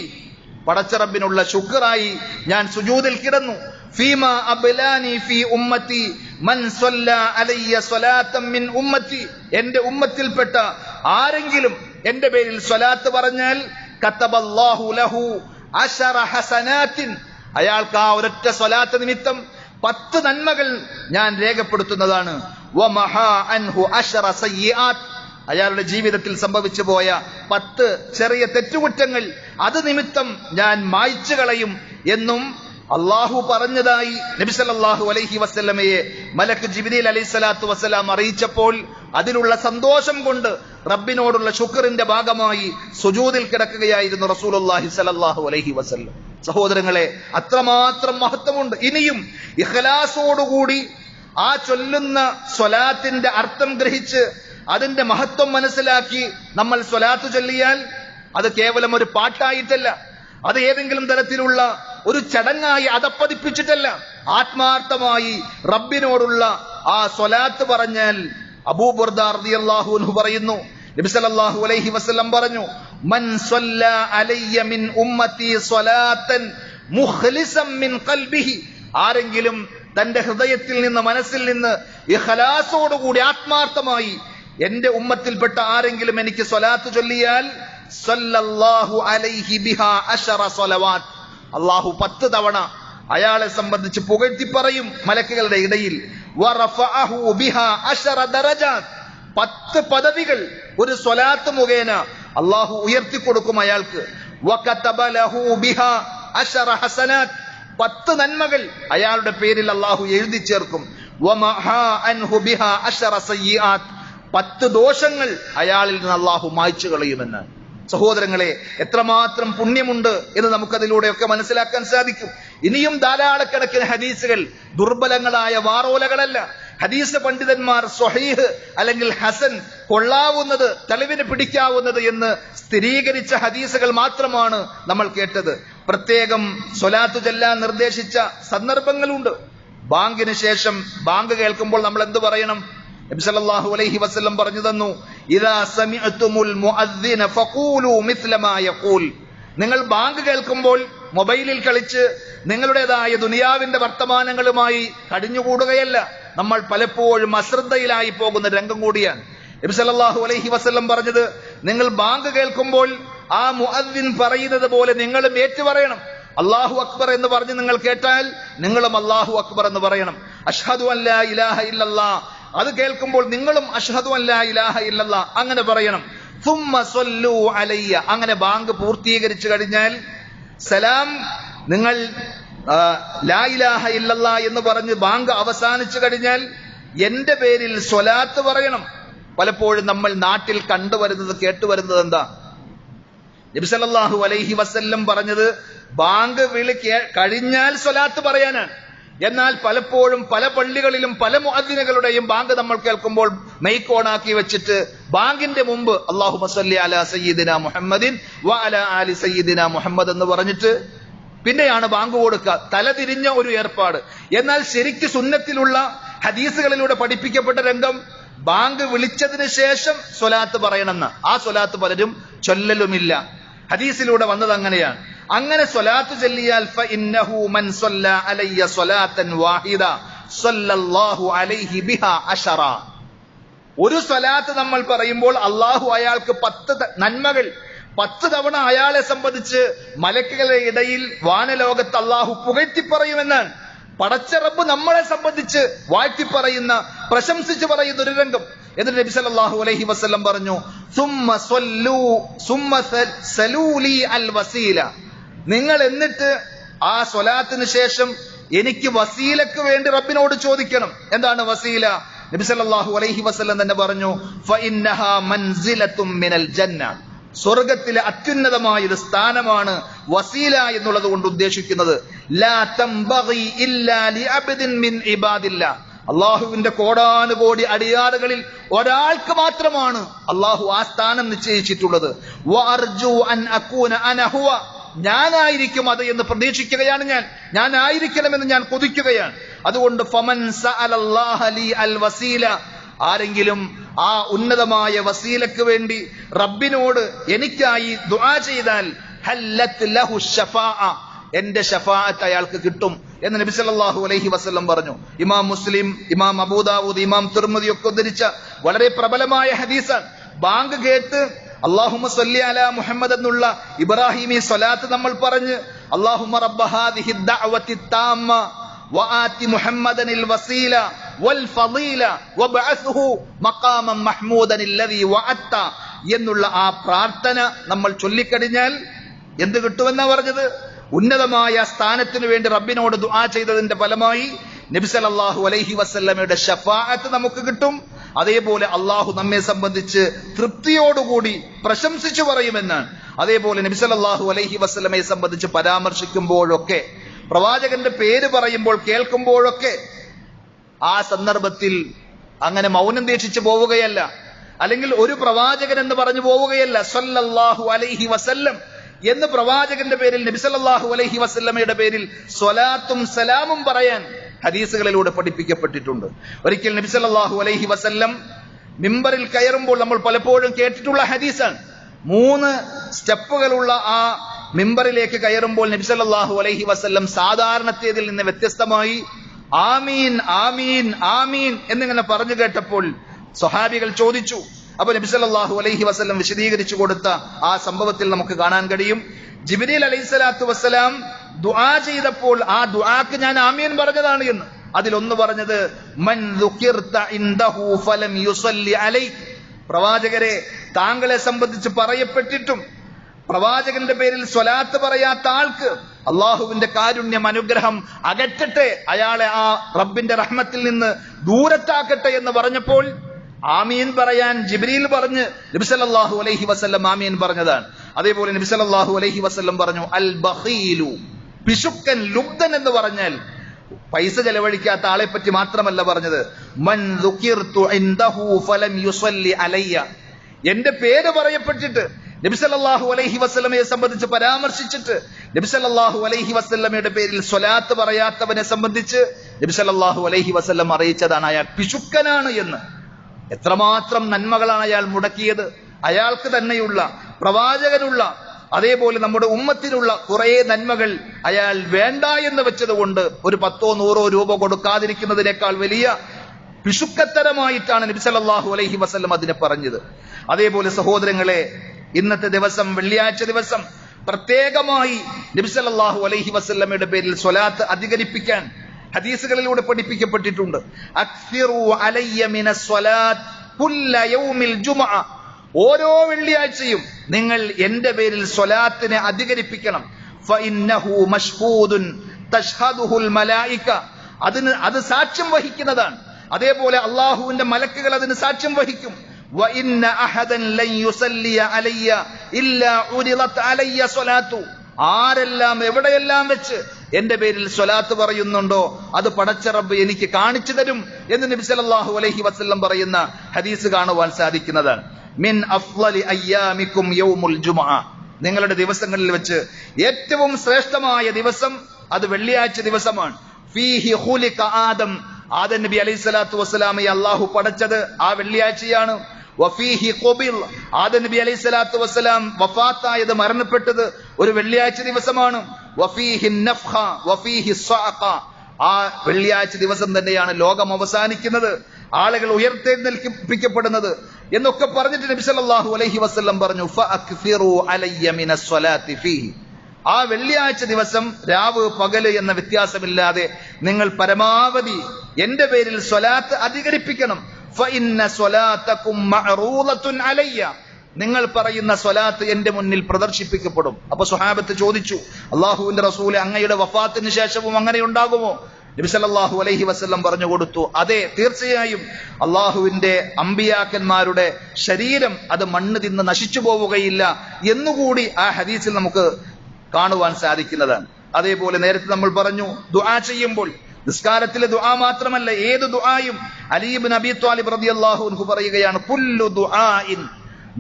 പടച്ച റബ്ബിനുള്ള ശുക്റായി ഞാൻ സുജൂദിൽ കിടന്നു. ഫീമാ അബ്ലാനി ഫീ ഉമ്മത്തി മൻ സ്വല്ലാ അലയ്യ സ്വലാത്തൻ മിൻ ഉമ്മത്തി, എന്റെ ഉമ്മത്തിൽപ്പെട്ട ആരെങ്കിലും എന്റെ പേരിൽ സ്വലാത്ത് പറഞ്ഞാൽ, കതബല്ലാഹു ലഹു അശറ ഹസനാത്തിൻ, അയാൾക്ക് ആ ഒരൊറ്റ സ്വലാത്ത് നിമിത്തം 10 നന്മകൾ ഞാൻ രേഖപ്പെടുത്തുന്നതാണ്. വമഹാ അൻഹു അശറ സയ്യിആത്ത്, അയാളുടെ ജീവിതത്തിൽ സംഭവിച്ചു പോയ 10 ചെറിയ തെറ്റുകുറ്റങ്ങൾ അത് നിമിത്തം ഞാൻ മായ്ച്ചു കളയും എന്നും അള്ളാഹു പറഞ്ഞതായി നബി സല്ലല്ലാഹു അലൈഹി വസല്ലമയെ മലക്ക് ജിബ്രീൽ അലൈഹിസ്സലാത്തു വസ്സലാം അറിയിച്ചപ്പോൾ അതിലുള്ള സന്തോഷം കൊണ്ട് റബ്ബിനോടുള്ള ശുക്റിന്റെ ഭാഗമായി സുജൂദിൽ കിടക്കുകയായിരുന്നു റസൂലുള്ളാഹി സ്വല്ലല്ലാഹു അലൈഹി വസല്ലം. സഹോദരങ്ങളെ, അത്രമാത്രം മഹത്വമുണ്ട്. ഇനിയും ഇഖ്ലാസോടുകൂടി ആ ചൊല്ലുന്ന സ്വലാത്തിന്റെ അർത്ഥം ഗ്രഹിച്ച് അതിന്റെ മഹത്വം മനസ്സിലാക്കി നമ്മൾ സ്വലാത്ത് ചൊല്ലിയാൽ അത് കേവലം ഒരു പാട്ടായിട്ടല്ല, അത് ഏതെങ്കിലും തരത്തിലുള്ള ഒരു ചടങ്ങായി അതപ്പതിപ്പിച്ചിട്ടല്ല, ആത്മാർത്ഥമായി റബ്ബിനോടുള്ള ആ സ്വലാത്ത് പറഞ്ഞാൽ. അബൂ ബുർദ റളിയല്ലാഹു അൻഹു പറയുന്നു, നബി സല്ലല്ലാഹു അലൈഹി വസല്ലം പറഞ്ഞു, മൻ സ്വല്ലാ അലയ്യ മിൻ ഉമ്മത്തി സ്വലാത്തൻ മുഖ്ലിസൻ മിൻ ഖൽബിഹി, ആരെങ്കിലും തന്റെ ഹൃദയത്തിൽ നിന്ന്, മനസ്സിൽ നിന്ന് ഇഖ്ലാസോടുകൂടി ആത്മാർത്ഥമായി എന്റെ ഉമ്മത്തിൽപ്പെട്ട ആരെങ്കിലും എനിക്ക് സ്വലാത്ത് ചൊല്ലിയാൽ, സല്ലല്ലാഹു അലൈഹി ബിഹാ അശറ സ്വലവാത്ത്, അല്ലാഹു 10 തവണ അയാളെ സംബന്ധിച്ച് പുകഴ്ത്തി പറയും മലക്കുകളുടെ ഇടയിൽ. വറഫഅഹു ബിഹാ അശറ ദറജാത്ത്, 10 പദവികൾ ഒരു സ്വലാത്ത് മുഖേന അല്ലാഹു ഉയർത്തി കൊടുക്കും അയാൾക്ക്. വകതബ ലഹു ബിഹാ അശറ ഹസനാത്ത്, 10 നന്മകൾ അയാളുടെ പേരിൽ അല്ലാഹു എഴുതി ചേർക്കും. വമഹാ അൻഹു ബിഹാ അശറ സയ്യിആത്ത്, 10 ദോഷങ്ങൾ അയാളിൽ നിന്ന് അല്ലാഹു മായ്ച്ചു കളയുമെന്ന്. സഹോദരങ്ങളെ, എത്രമാത്രം പുണ്യമുണ്ട് എന്ന് നമുക്കതിലൂടെയൊക്കെ മനസ്സിലാക്കാൻ സാധിക്കും. ഇനിയും ധാരാളക്കണക്കിന് ഹദീസുകൾ ദുർബലങ്ങളായ വാറോലകളല്ല. ഹദീസ് പണ്ഡിതന്മാർ സ്വഹീഹ് അല്ലെങ്കിൽ ഹസൻ, കൊള്ളാവുന്നത്, തെളിവിന് പിടിക്കാവുന്നത് എന്ന് സ്ഥിരീകരിച്ച ഹദീസുകൾ മാത്രമാണ് നമ്മൾ കേട്ടത്. പ്രത്യേകം സ്വലാത്തു ചൊല്ലാൻ നിർദ്ദേശിച്ച സന്ദർഭങ്ങളുണ്ട്. ബാങ്കിന് ശേഷം ബാങ്ക് കേൾക്കുമ്പോൾ നമ്മൾ എന്ത് പറയണം? നബി സല്ലല്ലാഹു അലൈഹി വസല്ലം പറഞ്ഞു തന്നു, ഇദാ സമിഅ്തുമുൽ മുഅദ്ദിന ഫഖൂലു മിസ്ല മാ യഖൂൽ, നിങ്ങൾ ബാങ്ക് കേൾക്കുമ്പോൾ മൊബൈലിൽ കളിച്ച് നിങ്ങളുടേതായ ദുനിയാവിന്റെ വർത്തമാനങ്ങളുമായി കഴിഞ്ഞുകൂടുകയല്ല. നമ്മൾ പലപ്പോഴും അശ്രദ്ധയിലായി പോകുന്ന രംഗം കൂടിയാണ്. നബി സല്ലല്ലാഹു അലൈഹി വസല്ലം പറഞ്ഞത്, നിങ്ങൾ ബാങ്ക് കേൾക്കുമ്പോൾ ആ മുഅദ്ദിൻ പറയുന്നത് പോലെ നിങ്ങളും ഏറ്റുപറയണം. അല്ലാഹു അക്ബർ എന്ന് പറഞ്ഞ് നിങ്ങൾ കേട്ടാൽ നിങ്ങളും അല്ലാഹു അക്ബർ എന്ന് പറയണം. അഷ്ഹദു അൻ ലാ ഇലാഹ ഇല്ലല്ലാഹ്, അത് കേൾക്കുമ്പോൾ നിങ്ങളും അഷ്ഹദു അൻ ലാ ഇലാഹ ഇല്ലല്ലാഹ് അങ്ങനെ പറയണം. സുമ്മ സ്വല്ലു അലയ്യ, അങ്ങനെ ബാങ്ക് പൂർത്തീകരിച്ചു കഴിഞ്ഞാൽ സലാം, നിങ്ങൾ ലാ ഇലാഹ ഇല്ലല്ലാഹ് എന്ന് പറഞ്ഞ് ബാങ്ക് അവസാനിച്ചു കഴിഞ്ഞാൽ എന്റെ പേരിൽ സ്വലാത്ത് പറയണം. പലപ്പോഴും നമ്മൾ നാട്ടിൽ കണ്ടുവരുന്നത്, കേട്ടുവരുന്നത് എന്താ? നബി സല്ലല്ലാഹു അലൈഹി വസല്ലം പറഞ്ഞത് ബാങ്ക് വിളി കഴിഞ്ഞാൽ സ്വലാത്ത് പറയാനാണ്. എന്നാൽ പലപ്പോഴും പല പള്ളികളിലും പല മുഅദ്ദിനുകളുടെയും ബാങ്ക് നമ്മൾ കേൾക്കുമ്പോൾ മൈക്ക് ഓണാക്കി വെച്ചിട്ട് ബാങ്കിന്റെ മുമ്പ് അല്ലാഹുമ്മ സ്വല്ലി അലാ സയ്യിദിന മുഹമ്മദിൻ വ അലാ ആലി സയ്യിദിന മുഹമ്മദ് എന്ന് പറഞ്ഞിട്ട് പിന്നെയാണ് ബാങ്ക് കൊടുക്കുക. തലതിരിഞ്ഞ ഒരു ഏർപ്പാട്. എന്നാൽ ശരിക്ക് സുന്നത്തിലുള്ള ഹദീസുകളിലൂടെ പഠിപ്പിക്കപ്പെട്ട രംഗം, ബാങ്ക് വിളിച്ചതിന് ശേഷം സ്വലാത്ത് പറയണമെന്ന്. ആ സ്വലാത്ത് പലരും ചൊല്ലലുമില്ല. ഹദീസിലൂടെ വന്നത് അങ്ങനെയാണ്. അങ്ങനെ സ്വലാത്ത് ചൊല്ലിയാൽ ഫഇന്നഹു മൻ സ്വല്ല അലയ്യ സ്വലാത്തൻ വാഹിദ സ്വല്ലല്ലാഹു അലൈഹി ബിഹാ അശറ. ഒരു സ്വലാത്ത് നമ്മൾ പറയുമ്പോൾ അള്ളാഹു അയാൾക്ക് 10 നന്മകൾ 10 തവണ അയാളെ സംബന്ധിച്ച് മലക്കുകളുടെ ഇടയിൽ വാനലോകത്ത് അള്ളാഹു പുകഴ്ത്തി പറയുമെന്നാണ്. പടച്ച റബ്ബ് നമ്മളെ സംബന്ധിച്ച് വാഴ്ത്തി പറയുന്ന, പ്രശംസിച്ച് പറയുന്ന ഒരു രംഗം. എന്നിട്ട് നബി സല്ലല്ലാഹു അലൈഹി വസല്ലം പറഞ്ഞു, സുമ്മ സലൂലി അൽ വസീല. നിങ്ങൾ എന്നിട്ട് ആ സ്വലാത്തിന് ശേഷം എനിക്ക് വസീലക്ക് വേണ്ടി റബ്ബിനോട് ചോദിക്കണം. എന്താണ് വസീല? നബി സല്ലല്ലാഹു അലൈഹി വസല്ലം തന്നെ പറഞ്ഞു, ഫഇന്നഹാ മൻസിലത്തും മിനൽ ജന്ന. സ്വർഗത്തിലെ അത്യുന്നതമായ ഒരു സ്ഥാനമാണ് വസീല എന്നുള്ളത് കൊണ്ട് ഉദ്ദേശിക്കുന്നത്. ലാ തംബഗി ഇല്ലാ ലിഅബ്ദിൻ മിൻ ഇബാദില്ലാ. അള്ളാഹുവിന്റെ കോടാനുകോടി അടിയാറുകളിൽ ഒരാൾക്ക് മാത്രമാണ് അള്ളാഹു ആ സ്ഥാനം നിശ്ചയിച്ചിട്ടുള്ളത്. വഅർജു അൻ അകൂന അന ഹുവ. ഞാനായിരിക്കും അത് എന്ന് പ്രതീക്ഷിക്കുകയാണ് ഞാനായിരിക്കണമെന്ന് ഞാൻ കൊതിക്കുകയാണ്. അതുകൊണ്ട് ഫമൻ സഅലല്ലാഹ ലി അൽ വസീല. ആരെങ്കിലും ആ ഉന്നതമായ വസീലക്ക് വേണ്ടി റബ്ബിനോട് എനിക്കായി ദുആ ചെയ്താൽ ഹല്ലത് ലഹു ശഫാഅ. എന്റെ ശഫാഅത്ത് അയാൾക്ക് കിട്ടും എന്ന് നബി സല്ലല്ലാഹു അലൈഹി വസല്ലം പറഞ്ഞു. ഇമാം മുസ്ലിം, ഇമാം അബൂദാവൂദ്, ഇമാം തിർമിദി ഒക്കെ ഉദ്ധരിച്ച വളരെ പ്രബലമായ ഹദീസാണ്. ബാങ്ക് കേട്ട് അല്ലാഹുമ്മ സ്വല്ലി അലാ മുഹമ്മദ് എന്നുള്ള ഇബ്രാഹിമി സ്വലാത്ത് നമ്മൾ പറഞ്ഞ് അല്ലാഹുമ്മ റബ്ബ ഹാദിഹി ദഅവതി താമ്മ വആതി മുഹമ്മദനിൽ വസീല വൽ ഫളീല വബഅത്ഹു മഖാമൻ മഹ്മൂദൻ അല്ലദീ വഅത്ത എന്നുള്ള ആ പ്രാർത്ഥന നമ്മൾ ചൊല്ലിക്കഴിഞ്ഞാൽ എന്ത് കിട്ടുമെന്നാ പറഞ്ഞത്? ഉന്നതമായ സ്ഥാനത്തിന് വേണ്ടി റബ്ബിനോട് ദുആ ചെയ്തതിന്റെ ഫലമായി നബി സല്ലല്ലാഹു അലൈഹി വസല്ലമയുടെ ശഫാഅത്ത് നമുക്ക് കിട്ടും. അതേപോലെ അള്ളാഹു നമ്മെ സംബന്ധിച്ച് തൃപ്തിയോടുകൂടി പ്രശംസിച്ചു പറയുമെന്നാണ്. അതേപോലെ നബി സല്ലല്ലാഹു അലൈഹി വസല്ലമയെ സംബന്ധിച്ച് പരാമർശിക്കുമ്പോഴൊക്കെ, പ്രവാചകന്റെ പേര് പറയുമ്പോൾ കേൾക്കുമ്പോഴൊക്കെ ആ സന്ദർഭത്തിൽ അങ്ങനെ മൗനം ദീക്ഷിച്ചു പോവുകയല്ല, അല്ലെങ്കിൽ ഒരു പ്രവാചകൻ എന്ന് പറഞ്ഞു പോവുകയല്ല. സല്ലല്ലാഹു അലൈഹി വസല്ലം എന്ന് പ്രവാചകന്റെ പേരിൽ, നബി സല്ലല്ലാഹു അലൈഹി വസല്ലമയുടെ പേരിൽ സ്വലാത്തും സലാമും പറയാൻ ഹദീസുകളിലൂടെ പഠിപ്പിക്കപ്പെട്ടിട്ടുണ്ട്. ഒരിക്കൽ നബി സല്ലല്ലാഹു അലൈഹി വസല്ലം മിമ്പറിൽ കയറുമ്പോൾ നമ്മൾ പലപ്പോഴും കേട്ടിട്ടുള്ള ഹദീസാണ്. 3 സ്റ്റെപ്പുകളുള്ള ആ മിമ്പറിലേക്ക് കയറുമ്പോൾ നബി സല്ലല്ലാഹു അലൈഹി വസല്ലം സാധാരണത്തേതിൽ നിന്ന് വ്യത്യസ്തമായി ആമീൻ ആമീൻ ആമീൻ എന്നിങ്ങനെ പറഞ്ഞു കേട്ടപ്പോൾ സ്വഹാബികൾ ചോദിച്ചു. അപ്പൊ നബി സല്ലല്ലാഹു അലൈഹി വസല്ലം വിശദീകരിച്ചു കൊടുത്ത ആ സംഭവത്തിൽ നമുക്ക് കാണാൻ കഴിയും, ജിബ്രീൽ അലൈഹിസ്സലാത്തു വസ്സലാം ദുആ ചെയ്തപ്പോൾ ആ ദുആക്ക് ഞാൻ ആമീൻ പറഞ്ഞതാണ് എന്ന്. അതിലൊന്ന് പറഞ്ഞത് മൻ ദുഖിർത ഇൻദഹു ഫലം യുസല്ലി അലൈഹി. പ്രവാചകരെ, താങ്കളെ സംബന്ധിച്ച് പറയപ്പെട്ടിട്ടും പ്രവാചകന്റെ പേരിൽ സ്വലാത്ത് പറയാത്ത ആൾക്ക് അള്ളാഹുവിന്റെ കാരുണ്യം, അനുഗ്രഹം അകറ്റട്ടെ, അയാളെ ആ റബ്ബിന്റെ റഹ്മത്തിൽ നിന്ന് ദൂരത്താക്കട്ടെ എന്ന് പറഞ്ഞപ്പോൾ ആമീൻ പറയാൻ ജിബ്രീൽ പറഞ്ഞ് നബി സല്ലല്ലാഹു അലൈഹി വസല്ലം ആമീൻ പറഞ്ഞതാണ്. അതേപോലെ നബി സല്ലല്ലാഹു അലൈഹി വസല്ലം പറഞ്ഞു അൽ ബഖീലു, പിശുക്കൻ, ലുബ്ധൻ എന്ന് പറഞ്ഞാൽ പൈസ ചെലവഴിക്കാത്ത ആളെ പറ്റി മാത്രമല്ല പറഞ്ഞത്. മൻ ദുഖിർതു ഇൻദഹു ഫലം യുസല്ലി അലയ്യ. എന്റെ പേര് പറയപ്പെട്ടിട്ട് നബി സല്ലല്ലാഹു അലൈഹി വസല്ലമയെ സംബന്ധിച്ച് പരാമർശിച്ചിട്ട് നബി സല്ലല്ലാഹു അലൈഹി വസല്ലമയുടെ പേരിൽ സ്വലാത്ത് പറയാത്തവനെ സംബന്ധിച്ച് നബി സല്ലല്ലാഹു അലൈഹി വസല്ലം അറിയിച്ചതാണ് അയാൾ പിശുക്കനാണ് എന്ന്. എത്രമാത്രം നന്മകളാണ് അയാൾ മുടക്കിയത്. അയാൾക്ക് തന്നെയുള്ള, പ്രവാചകനുള്ള, അതേപോലെ നമ്മുടെ ഉമ്മത്തിനുള്ള കുറെ നന്മകൾ അയാൾ വേണ്ട എന്ന് വെച്ചതുകൊണ്ട് ഒരു 10-100 രൂപ കൊടുക്കാതിരിക്കുന്നതിനേക്കാൾ വലിയ പിശുക്കത്തരമായിട്ടാണ് നബി സല്ലല്ലാഹു അലൈഹി വസല്ലം അതിനെ പറഞ്ഞത്. അതേപോലെ സഹോദരങ്ങളെ, ഇന്നത്തെ ദിവസം, വെള്ളിയാഴ്ച ദിവസം പ്രത്യേകമായി നബി സല്ലല്ലാഹു അലൈഹി വസല്ലമയുടെ പേരിൽ സ്വലാത്ത് അധികരിപ്പിക്കാൻ ഹദീസുകളിലൂടെ പഠിപ്പിക്കപ്പെട്ടിട്ടുണ്ട്. അക്സിറു അലയ്യ മിനസ് സ്വലാത്ത് കുല്ല യൗമിൽ ജുമുഅ. ഓരോ വെള്ളിയാഴ്ചയും നിങ്ങൾ എന്റെ പേരിൽ സ്വലാത്തിനെ അധികരിപ്പിക്കണം. ഫഇന്നഹു മഷ്ഹൂദുൻ തഷ്ഹദുഹുൽ മലായിക. അത് സാക്ഷ്യം വഹിക്കുന്നതാണ്. അതേപോലെ അള്ളാഹുവിന്റെ മലക്കുകൾ അതിന് സാക്ഷ്യം വഹിക്കും. വഇന്ന അഹദൻ ലൻ യുസല്ലിയ അലയ്യ ഇല്ലാ ഉരിദത് അലയ്യ സ്വലാത്തു. ആരെല്ലാം എവിടെയെല്ലാം വെച്ച് എന്റെ പേരിൽ സ്വലാത്ത് പറയുന്നുണ്ടോ അത് പടച്ച റബ്ബ് എനിക്ക് കാണിച്ചു തരും എന്ന് നബി സല്ലല്ലാഹു അലൈഹി വസല്ലം പറയുന്ന ഹദീസ് കാണുവാൻ സാധിക്കുന്നതാണ്. മിൻ അഫ്ളലി അയ്യാമിക്കും യൗമുൽ ജുമുഅ. നിങ്ങളുടെ ദിവസങ്ങളിൽ വെച്ച് ഏറ്റവും ശ്രേഷ്ഠമായ ദിവസം അത് വെള്ളിയാഴ്ച ദിവസമാണ്. ഫീഹി ഖുലിക ആദം. ആദം നബി അലൈഹി സ്വലാത്തു വസ്സലാമയെ അള്ളാഹു പടച്ചത് ആ വെള്ളിയാഴ്ചയാണ്. വഫീഹി ഖുബിൽ, ആദം നബി അലൈഹി സ്വലാത്തു വസ്സലാം വഫാത്തായത്, മരണപ്പെട്ടത് ഒരു വെള്ളിയാഴ്ച ദിവസമാണ്. വഫീഹി നഫ്ഖ വഫീഹി സ്വഅഖ, ആ വെള്ളിയാഴ്ച ദിവസം തന്നെയാണ് ലോകം അവസാനിക്കുന്നത്, ആളുകൾ ഉയർത്തെഴുന്നേൽപ്പിക്കപ്പെടുന്നത് എന്നൊക്കെ പറഞ്ഞിട്ട് നബി സല്ലല്ലാഹു അലൈഹി വസല്ലം പറഞ്ഞു, ഫഅക്ഫിറു അലയ്യ മിനസ് സ്വലാത്തി ഫീഹി, ആ വെള്ളിയാഴ്ച ദിവസം രാവ് പകല് എന്ന വ്യത്യാസമില്ലാതെ നിങ്ങൾ പരമാവധി എന്റെ പേരിൽ സ്വലാത്ത് അധികരിപ്പിക്കണം. ഫഇന്ന സ്വലാത്തകും മഅറൂദത്തുൻ അലയ്യ, നിങ്ങൾ പറയുന്ന സ്വലാത്ത് എന്റെ മുന്നിൽ പ്രദർശിപ്പിക്കപ്പെടും. അപ്പൊ സ്വഹാബത്ത് ചോദിച്ചു, അള്ളാഹുവിന്റെ റസൂലെ, അങ്ങയുടെ വഫാത്തിന് ശേഷവും അങ്ങനെ ഉണ്ടാകുമോ? നബി സല്ലല്ലാഹു അലൈഹി വസല്ലം പറഞ്ഞു കൊടുത്തു, അതെ, തീർച്ചയായും അള്ളാഹുവിന്റെ അമ്പിയാക്കന്മാരുടെ ശരീരം അത് മണ്ണ് തിന്ന് നശിച്ചു പോവുകയില്ല എന്നുകൂടി ആ ഹദീസിൽ നമുക്ക് കാണുവാൻ സാധിക്കുന്നതാണ്. അതേപോലെ നേരത്തെ നമ്മൾ പറഞ്ഞു, ദുആ ചെയ്യുമ്പോൾ നിസ്കാരത്തിലെ ദുആ മാത്രമല്ല, ഏത് ദുആയും അലി ഇബ്നു അബീ ത്വാലിബ് റളിയല്ലാഹു അൻഹു പറയുകയാണ്, കുല്ലു ദുആഇൻ,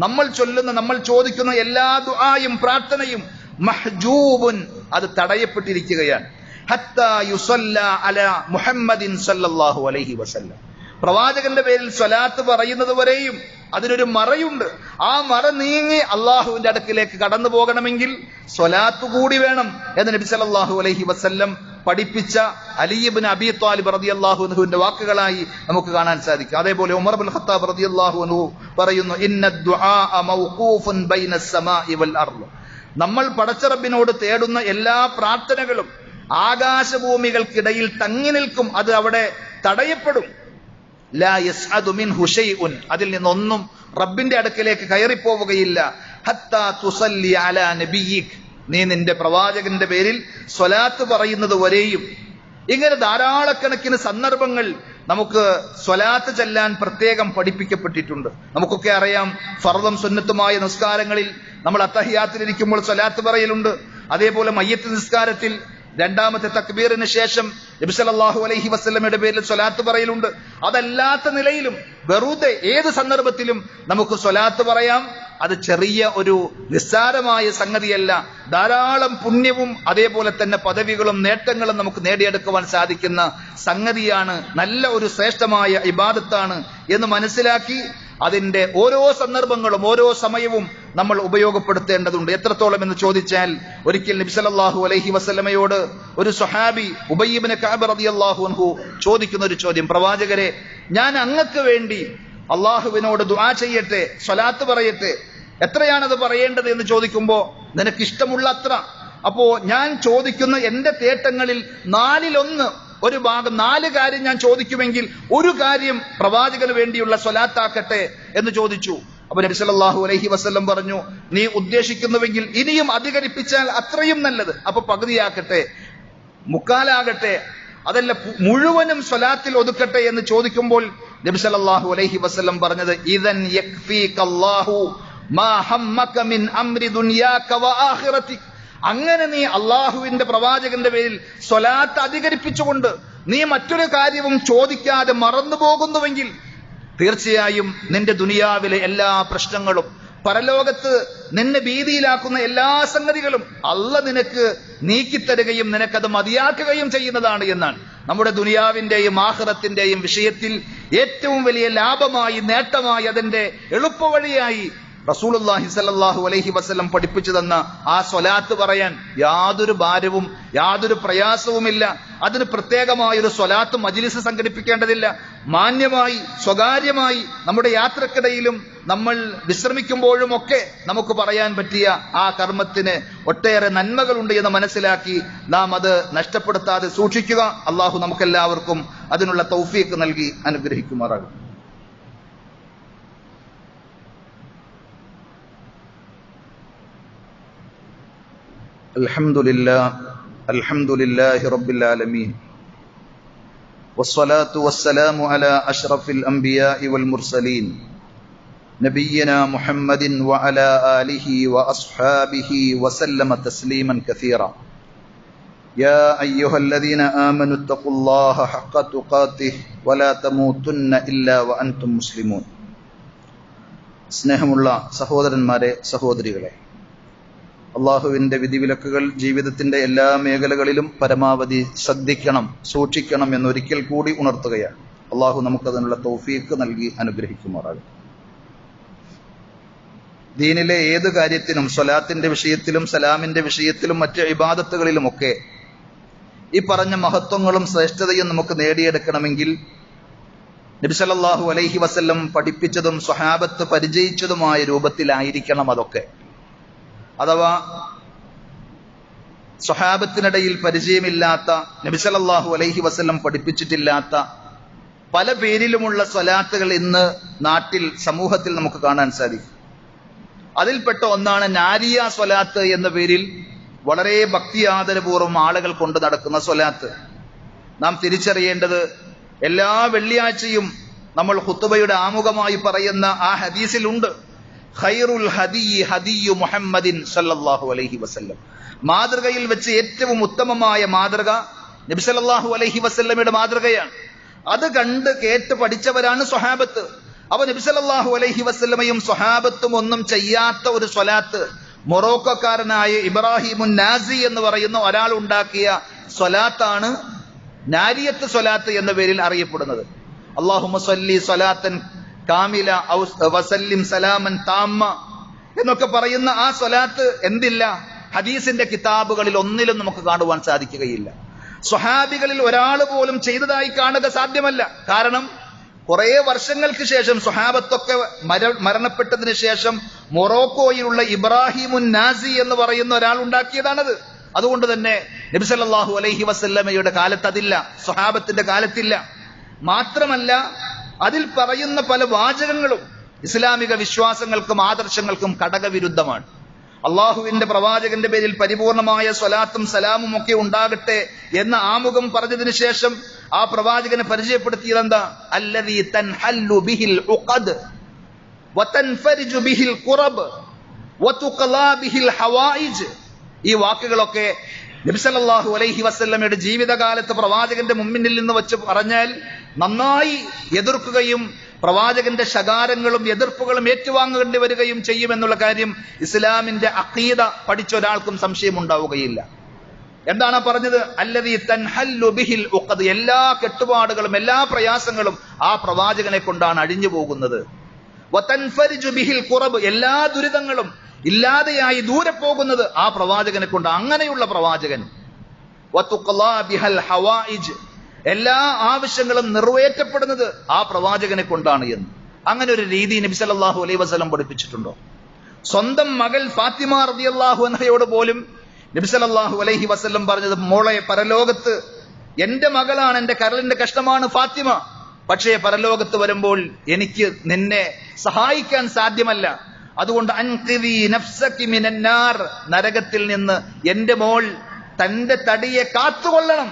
നമ്മൾ ചൊല്ലുന്ന നമ്മൾ ചോദിക്കുന്ന എല്ലാ ദുആയും പ്രാർത്ഥനയും മഹ്ജൂബുൻ, അത് തടയപ്പെട്ടിരിക്കുകയാണ്. ഹത്താ യുസല്ല അലാ മുഹമ്മദിൻ സല്ലല്ലാഹു അലൈഹി വസല്ലം, പ്രവാചകന്റെ പേരിൽ സ്വലാത്ത് പറയുന്നത് വരെയും അതിനൊരു മറയുണ്ട്. ആ മറ നീങ്ങി അള്ളാഹുവിന്റെ അടുക്കിലേക്ക് കടന്നു പോകണമെങ്കിൽ സ്വലാത്ത് കൂടി വേണം എന്ന് നബി സല്ലല്ലാഹു അലൈഹി വസല്ലം പഠിപ്പിച്ച അലി ഇബ്നു അബീ ത്വാലിബ് റളിയല്ലാഹു അൻഹുവിന്റെ വാക്കുകളായി നമുക്ക് കാണാൻ സാധിക്കും. അതേപോലെ ഉമർ ഇബ്നുൽ ഖത്താബ് റളിയല്ലാഹു അൻഹു പറയുന്നു, ഇന്നദ് ദുആ മൗഖൂഫുൻ ബൈനസ് സമാഇ വൽ അർള്, നമ്മൾ പടച്ച റബ്ബിനോട് തേടുന്ന എല്ലാ പ്രാർത്ഥനകളും ആകാശഭൂമികൾക്കിടയിൽ തങ്ങി നിൽക്കും, അത് അവിടെ തടയപ്പെടും. ലാ യസ്അദു മിൻഹു ശൈഉൻ, അതിൽ നിന്നൊന്നും റബ്ബിന്റെ അടുക്കലേക്ക് കയറിപ്പോവുകയില്ല. ഹത്താ തുസല്ലി അലാ നബിയിക്, നീ നിന്റെ പ്രവാചകന്റെ പേരിൽ സ്വലാത്ത് പറയുന്നത് വരെയും. ഇങ്ങനെ ധാരാളക്കണക്കിന് സന്ദർഭങ്ങൾ നമുക്ക് സ്വലാത്ത് ചെല്ലാൻ പ്രത്യേകം പഠിപ്പിക്കപ്പെട്ടിട്ടുണ്ട്. നമുക്കൊക്കെ അറിയാം, ഫർളും സുന്നത്തുമായ നിസ്കാരങ്ങളിൽ നമ്മൾ അത്തഹിയാത്തിലിരിക്കുമ്പോൾ സ്വലാത്ത് പറയലുണ്ട്. അതേപോലെ മയ്യത്ത് നിസ്കാരത്തിൽ രണ്ടാമത്തെ തക്ബീറിന് ശേഷം നബി സല്ലല്ലാഹു അലൈഹി വസല്ലമയുടെ പേരിൽ സ്വലാത്ത് പറയലുണ്ട്. അതല്ലാത്ത നിലയിലും വെറുതെ ഏത് സന്ദർഭത്തിലും നമുക്ക് സ്വലാത്ത് പറയാം. അത് ചെറിയ ഒരു നിസ്സാരമായ സംഗതിയല്ല, ധാരാളം പുണ്യവും അതേപോലെ തന്നെ പദവികളും നേട്ടങ്ങളും നമുക്ക് നേടിയെടുക്കുവാൻ സാധിക്കുന്ന സംഗതിയാണ്, നല്ല ഒരു ശ്രേഷ്ഠമായ ഇബാദത്താണ് എന്ന് മനസ്സിലാക്കി അതിന്റെ ഓരോ സന്ദർഭങ്ങളും ഓരോ സമയവും നമ്മൾ ഉപയോഗപ്പെടുത്തേണ്ടതുണ്ട്. എത്രത്തോളം എന്ന് ചോദിച്ചാൽ, ഒരിക്കൽ നബി സല്ലല്ലാഹു അലൈഹി വസല്ലമയോട് ഒരു സ്വഹാബി ഉബയ്യ് ഇബ്നു കഅബ് റളിയല്ലാഹു അൻഹു ചോദിക്കുന്ന ഒരു ചോദ്യം, പ്രവാചകരെ, ഞാൻ അങ്ങക്ക് വേണ്ടി അള്ളാഹുവിനോട് ദുആ ചെയ്യട്ടെ, സ്വലാത്ത് പറയട്ടെ, എത്രയാണത് പറയേണ്ടത് എന്ന് ചോദിക്കുമ്പോ, നിനക്ക് ഇഷ്ടമുള്ള അത്ര. അപ്പോ ഞാൻ ചോദിക്കുന്ന എന്റെ തേട്ടങ്ങളിൽ 4-1 ഒരു ഭാഗം, 4 കാര്യം ഞാൻ ചോദിക്കുമെങ്കിൽ ഒരു കാര്യം പ്രവാചകന് വേണ്ടിയുള്ള സ്വലാത്താക്കട്ടെ എന്ന് ചോദിച്ചു. അപ്പൊ നബി സല്ലല്ലാഹു അലൈഹി വസല്ലം പറഞ്ഞു, നീ ഉദ്ദേശിക്കുന്നുവെങ്കിൽ ഇനിയും അധികരിപ്പിച്ചാൽ അത്രയും നല്ലത്. അപ്പൊ പകുതിയാക്കട്ടെ, മുക്കാലാകട്ടെ, അതല്ല മുഴുവനും സ്വലാത്തിൽ ഒതുക്കട്ടെ എന്ന് ചോദിക്കുമ്പോൾ നബി സല്ലല്ലാഹു അലൈഹി വസല്ലം പറഞ്ഞത്, ഇദൻ യക്ഫീകല്ലാഹു മാ ഹമ്മക മിൻ അംരി ദുനിയാക വ ആഖിറതിക, അങ്ങനെ നീ അള്ളാഹുവിന്റെ പ്രവാചകന്റെ പേരിൽ സ്വലാത്ത് അധികരിപ്പിച്ചുകൊണ്ട് നീ മറ്റൊരു കാര്യവും ചോദിക്കാതെ മറന്നു പോകുന്നുവെങ്കിൽ തീർച്ചയായും നിന്റെ ദുനിയാവിലെ എല്ലാ പ്രശ്നങ്ങളും പരലോകത്ത് നിന്നെ ഭീതിയിലാക്കുന്ന എല്ലാ സംഗതികളും അള്ളാഹ് നിനക്ക് നീക്കിത്തരുകയും നിനക്കത് മതിയാക്കുകയും ചെയ്യുന്നതാണ് എന്നാണ്. നമ്മുടെ ദുനിയാവിന്റെയും ആഖിറത്തിന്റെയും വിഷയത്തിൽ ഏറ്റവും വലിയ ലാഭമായി, നേട്ടമായി, അതിന്റെ എളുപ്പവഴിയായി റസൂലുള്ളാഹി സ്വല്ലല്ലാഹു അലൈഹി വസല്ലം പഠിപ്പിച്ചു തന്ന ആ സ്വലാത്ത് പറയാൻ യാതൊരു ഭാരവും യാതൊരു പ്രയാസവുമില്ല. അതിന് പ്രത്യേകമായൊരു സ്വലാത്ത് മജ്ലിസ് സംഘടിപ്പിക്കേണ്ടതില്ല. മാന്യമായി സ്വകാര്യമായി നമ്മുടെ യാത്രക്കിടയിലും നമ്മൾ വിശ്രമിക്കുമ്പോഴും ഒക്കെ നമുക്ക് പറയാൻ പറ്റിയ ആ കർമ്മത്തിന് ഒട്ടേറെ നന്മകളുണ്ട് എന്ന് മനസ്സിലാക്കി നാം അത് നഷ്ടപ്പെടുത്താതെ സൂക്ഷിക്കുക. അള്ളാഹു നമുക്കെല്ലാവർക്കും അതിനുള്ള തൗഫീഖ് നൽകി അനുഗ്രഹിക്കുമാറാകും. അൽഹംദുലില്ലാഹി റബ്ബിൽ ആലമീൻ വസ്സലാത്തു വസ്സലാമു അലാ അഷ്റഫിൽ അംബിയാഇ വൽ മുർസലീൻ നബിയ്യിനാ മുഹമ്മദിൻ വഅലാ ആലിഹി വഅസ്ഹാബിഹി വസല്ലമ തസ്ലീമൻ കസീറാ. യാ അയ്യുഹല്ലദീന ആമനു തഖുല്ലാഹ ഹഖ്ക തുഖാതിഹി വലാ തമൂതുന്ന ഇല്ലാ വഅൻതും മുസ്ലിമൂൻ. സ്നേഹമുള്ള സഹോദരന്മാരെ, സഹോദരികളെ, അള്ളാഹുവിന്റെ വിധിവിലക്കുകൾ ജീവിതത്തിന്റെ എല്ലാ മേഖലകളിലും പരമാവധി ശ്രദ്ധിക്കണം, സൂക്ഷിക്കണം എന്നൊരിക്കൽ കൂടി ഉണർത്തുകയാണ്. അള്ളാഹു നമുക്കതിനുള്ള തൗഫീഖ് നൽകി അനുഗ്രഹിക്കുമാറാകും. ദീനിലെ ഏത് കാര്യത്തിനും, സ്വലാത്തിന്റെ വിഷയത്തിലും സലാമിന്റെ വിഷയത്തിലും മറ്റ് ഇബാദത്തുകളിലുമൊക്കെ ഈ പറഞ്ഞ മഹത്വങ്ങളും ശ്രേഷ്ഠതയും നമുക്ക് നേടിയെടുക്കണമെങ്കിൽ നബി സല്ലല്ലാഹു അലൈഹി വസല്ലം പഠിപ്പിച്ചതും സ്വഹാബത്ത് പരിചയിച്ചതുമായ രൂപത്തിലായിരിക്കണം അതൊക്കെ. അഥവാ സ്വഹാബത്തിനിടയിൽ പരിചയമില്ലാത്ത, നബി സല്ലല്ലാഹു അലൈഹി വസല്ലം പഠിപ്പിച്ചിട്ടില്ലാത്ത പല പേരിലുമുള്ള സ്വലാത്തുകൾ ഇന്ന് നാട്ടിൽ, സമൂഹത്തിൽ നമുക്ക് കാണാൻ സാധിക്കും. അതിൽപ്പെട്ട ഒന്നാണ് നാരിയ സ്വലാത്ത് എന്ന പേരിൽ വളരെ ഭക്തി ആദരപൂർവ്വം ആളുകൾ കൊണ്ടു നടക്കുന്ന സ്വലാത്ത്. നാം തിരിച്ചറിയേണ്ടത്, എല്ലാ വെള്ളിയാഴ്ചയും നമ്മൾ ഖുതുബയുടെ ആമുഖമായി പറയുന്ന ആ ഹദീസിലുണ്ട്, ഖൈറുൽ ഹദിയി ഹദിയു മുഹമ്മദിൻ സല്ലല്ലാഹു അലൈഹി വസല്ലം. മാതൃകയിൽ വെച്ച് ഏറ്റവും ഉത്തമമായ മാതൃക നബി സല്ലല്ലാഹു അലൈഹി വസല്ലമയുടെ മാതൃകയാണ്. അത് കണ്ട് കേട്ട് പഠിച്ചവരാണ് സ്വഹാബത്ത്. അപ്പൊ നബി സല്ലല്ലാഹു അലൈഹി വസല്ലമയും സ്വഹാബത്തും ഒന്നും ചെയ്യാത്ത ഒരു സ്വലാത്ത് മൊറോക്കോക്കാരനായ ഇബ്രാഹിമുൻ നാസി എന്ന് പറയുന്ന ഒരാൾ ഉണ്ടാക്കിയ സ്വലാത്താണ് നാരിയത്ത് സ്വലാത്ത് എന്ന പേരിൽ അറിയപ്പെടുന്നത്. അല്ലാഹുമ്മ സ്വല്ലി സ്വലാത്തൻ കാമില വസല്ലിം സലാമൻ താമ്മ എന്നൊക്കെ പറയുന്ന ആ സ്വലാത്ത് എന്തില്ല, ഹദീസിന്റെ കിതാബുകളിൽ ഒന്നിലും നമുക്ക് കാണുവാൻ സാധിക്കുകയില്ല. സ്വഹാബികളിൽ ഒരാൾ പോലും ചെയ്തതായി കാണുക സാധ്യമല്ല. കാരണം കുറെ വർഷങ്ങൾക്ക് ശേഷം, സ്വഹാബത്തൊക്കെ മരണപ്പെട്ടതിന് ശേഷം മൊറോക്കോയിലുള്ള ഇബ്രാഹിമുൻ നാസി എന്ന് പറയുന്ന ഒരാൾ ഉണ്ടാക്കിയതാണത്. അതുകൊണ്ട് തന്നെ നബി സല്ലല്ലാഹു അലൈഹി വസല്ലമയുടെ കാലത്ത് അതില്ല, സ്വഹാബത്തിന്റെ കാലത്തില്ല. മാത്രമല്ല, അതിൽ പറയുന്ന പല വാചകങ്ങളും ഇസ്ലാമിക വിശ്വാസങ്ങൾക്കും ആദർശങ്ങൾക്കും കടകവിരുദ്ധമാണ്. അള്ളാഹുവിന്റെ പ്രവാചകന്റെ പേരിൽ പരിപൂർണമായ സ്വലാത്തും സലാമും ഒക്കെ ഉണ്ടാകട്ടെ എന്ന ആമുഖം പറഞ്ഞതിന് ശേഷം ആ പ്രവാചകനെ പരിചയപ്പെടുത്തിയത് എന്താ? അല്ലദീ തൻഹല്ലു ബിഹിൽ ഉഖദ് വതൻഫരിജു ബിഹിൽ ഖുറബ് വതുഖലാ ബിഹിൽ ഹവായിജ്. ഈ വാക്കുകളൊക്കെ നബി സല്ലല്ലാഹു അലൈഹി വസല്ലമയുടെ ജീവിതകാലത്ത് പ്രവാചകന്റെ മുമ്പിൽ നിന്ന് വെച്ച് പറഞ്ഞാൽ നന്നായി എതിർക്കുകയും പ്രവാചകന്റെ ശകാരങ്ങളും എതിർപ്പുകളും ഏറ്റുവാങ്ങേണ്ടി വരികയും ചെയ്യുമെന്നുള്ള കാര്യം ഇസ്ലാമിന്റെ അഖീദ പഠിച്ച ഒരാൾക്കും സംശയം ഉണ്ടാവുകയില്ല. എന്താണ് പറഞ്ഞത്? അല്ലദീ തൻഹല്ലു ബിഹിൽ ഉഖദ്. എല്ലാ കെട്ടുപാടുകളും എല്ലാ പ്രയാസങ്ങളും ആ പ്രവാചകനെ കൊണ്ടാണ് അഴിഞ്ഞു പോകുന്നത്. വതൻഫരിജു ബിഹിൽ ഖുറബ്. എല്ലാ ദുരിതങ്ങളും ഇല്ലാതെയായി ദൂരെ പോകുന്നത് ആ പ്രവാചകനെ കൊണ്ട്. അങ്ങനെയുള്ള പ്രവാചകൻ. വതുഖലാ ബിഹൽ ഹവായിജ്. എല്ലാ ആവശ്യങ്ങളും നിറവേറ്റപ്പെടുന്നത് ആ പ്രവാചകനെ കൊണ്ടാണ് എന്ന്. അങ്ങനെ ഒരു രീതി നബി സല്ലല്ലാഹു അലൈഹി വസല്ലം പഠിപ്പിച്ചിട്ടുണ്ടോ? സ്വന്തം മകൾ ഫാത്തിമ റളിയല്ലാഹു അൻഹയോട് പോലും നബി സല്ലല്ലാഹു അലൈഹി വസല്ലം പറഞ്ഞത്, മോളെ, പരലോകത്ത് എന്റെ മകളാണ്, എന്റെ കരളിന്റെ കഷ്ടമാണ് ഫാത്തിമ. പക്ഷേ പരലോകത്ത് വരുമ്പോൾ എനിക്ക് നിന്നെ സഹായിക്കാൻ സാധ്യമല്ല. അതുകൊണ്ട് അൻഖിദി നഫ്സകി മിനന്നാർ. നരകത്തിൽ നിന്ന് എന്റെ മോൾ തന്റെ തടിയെ കാത്തുകൊള്ളണം.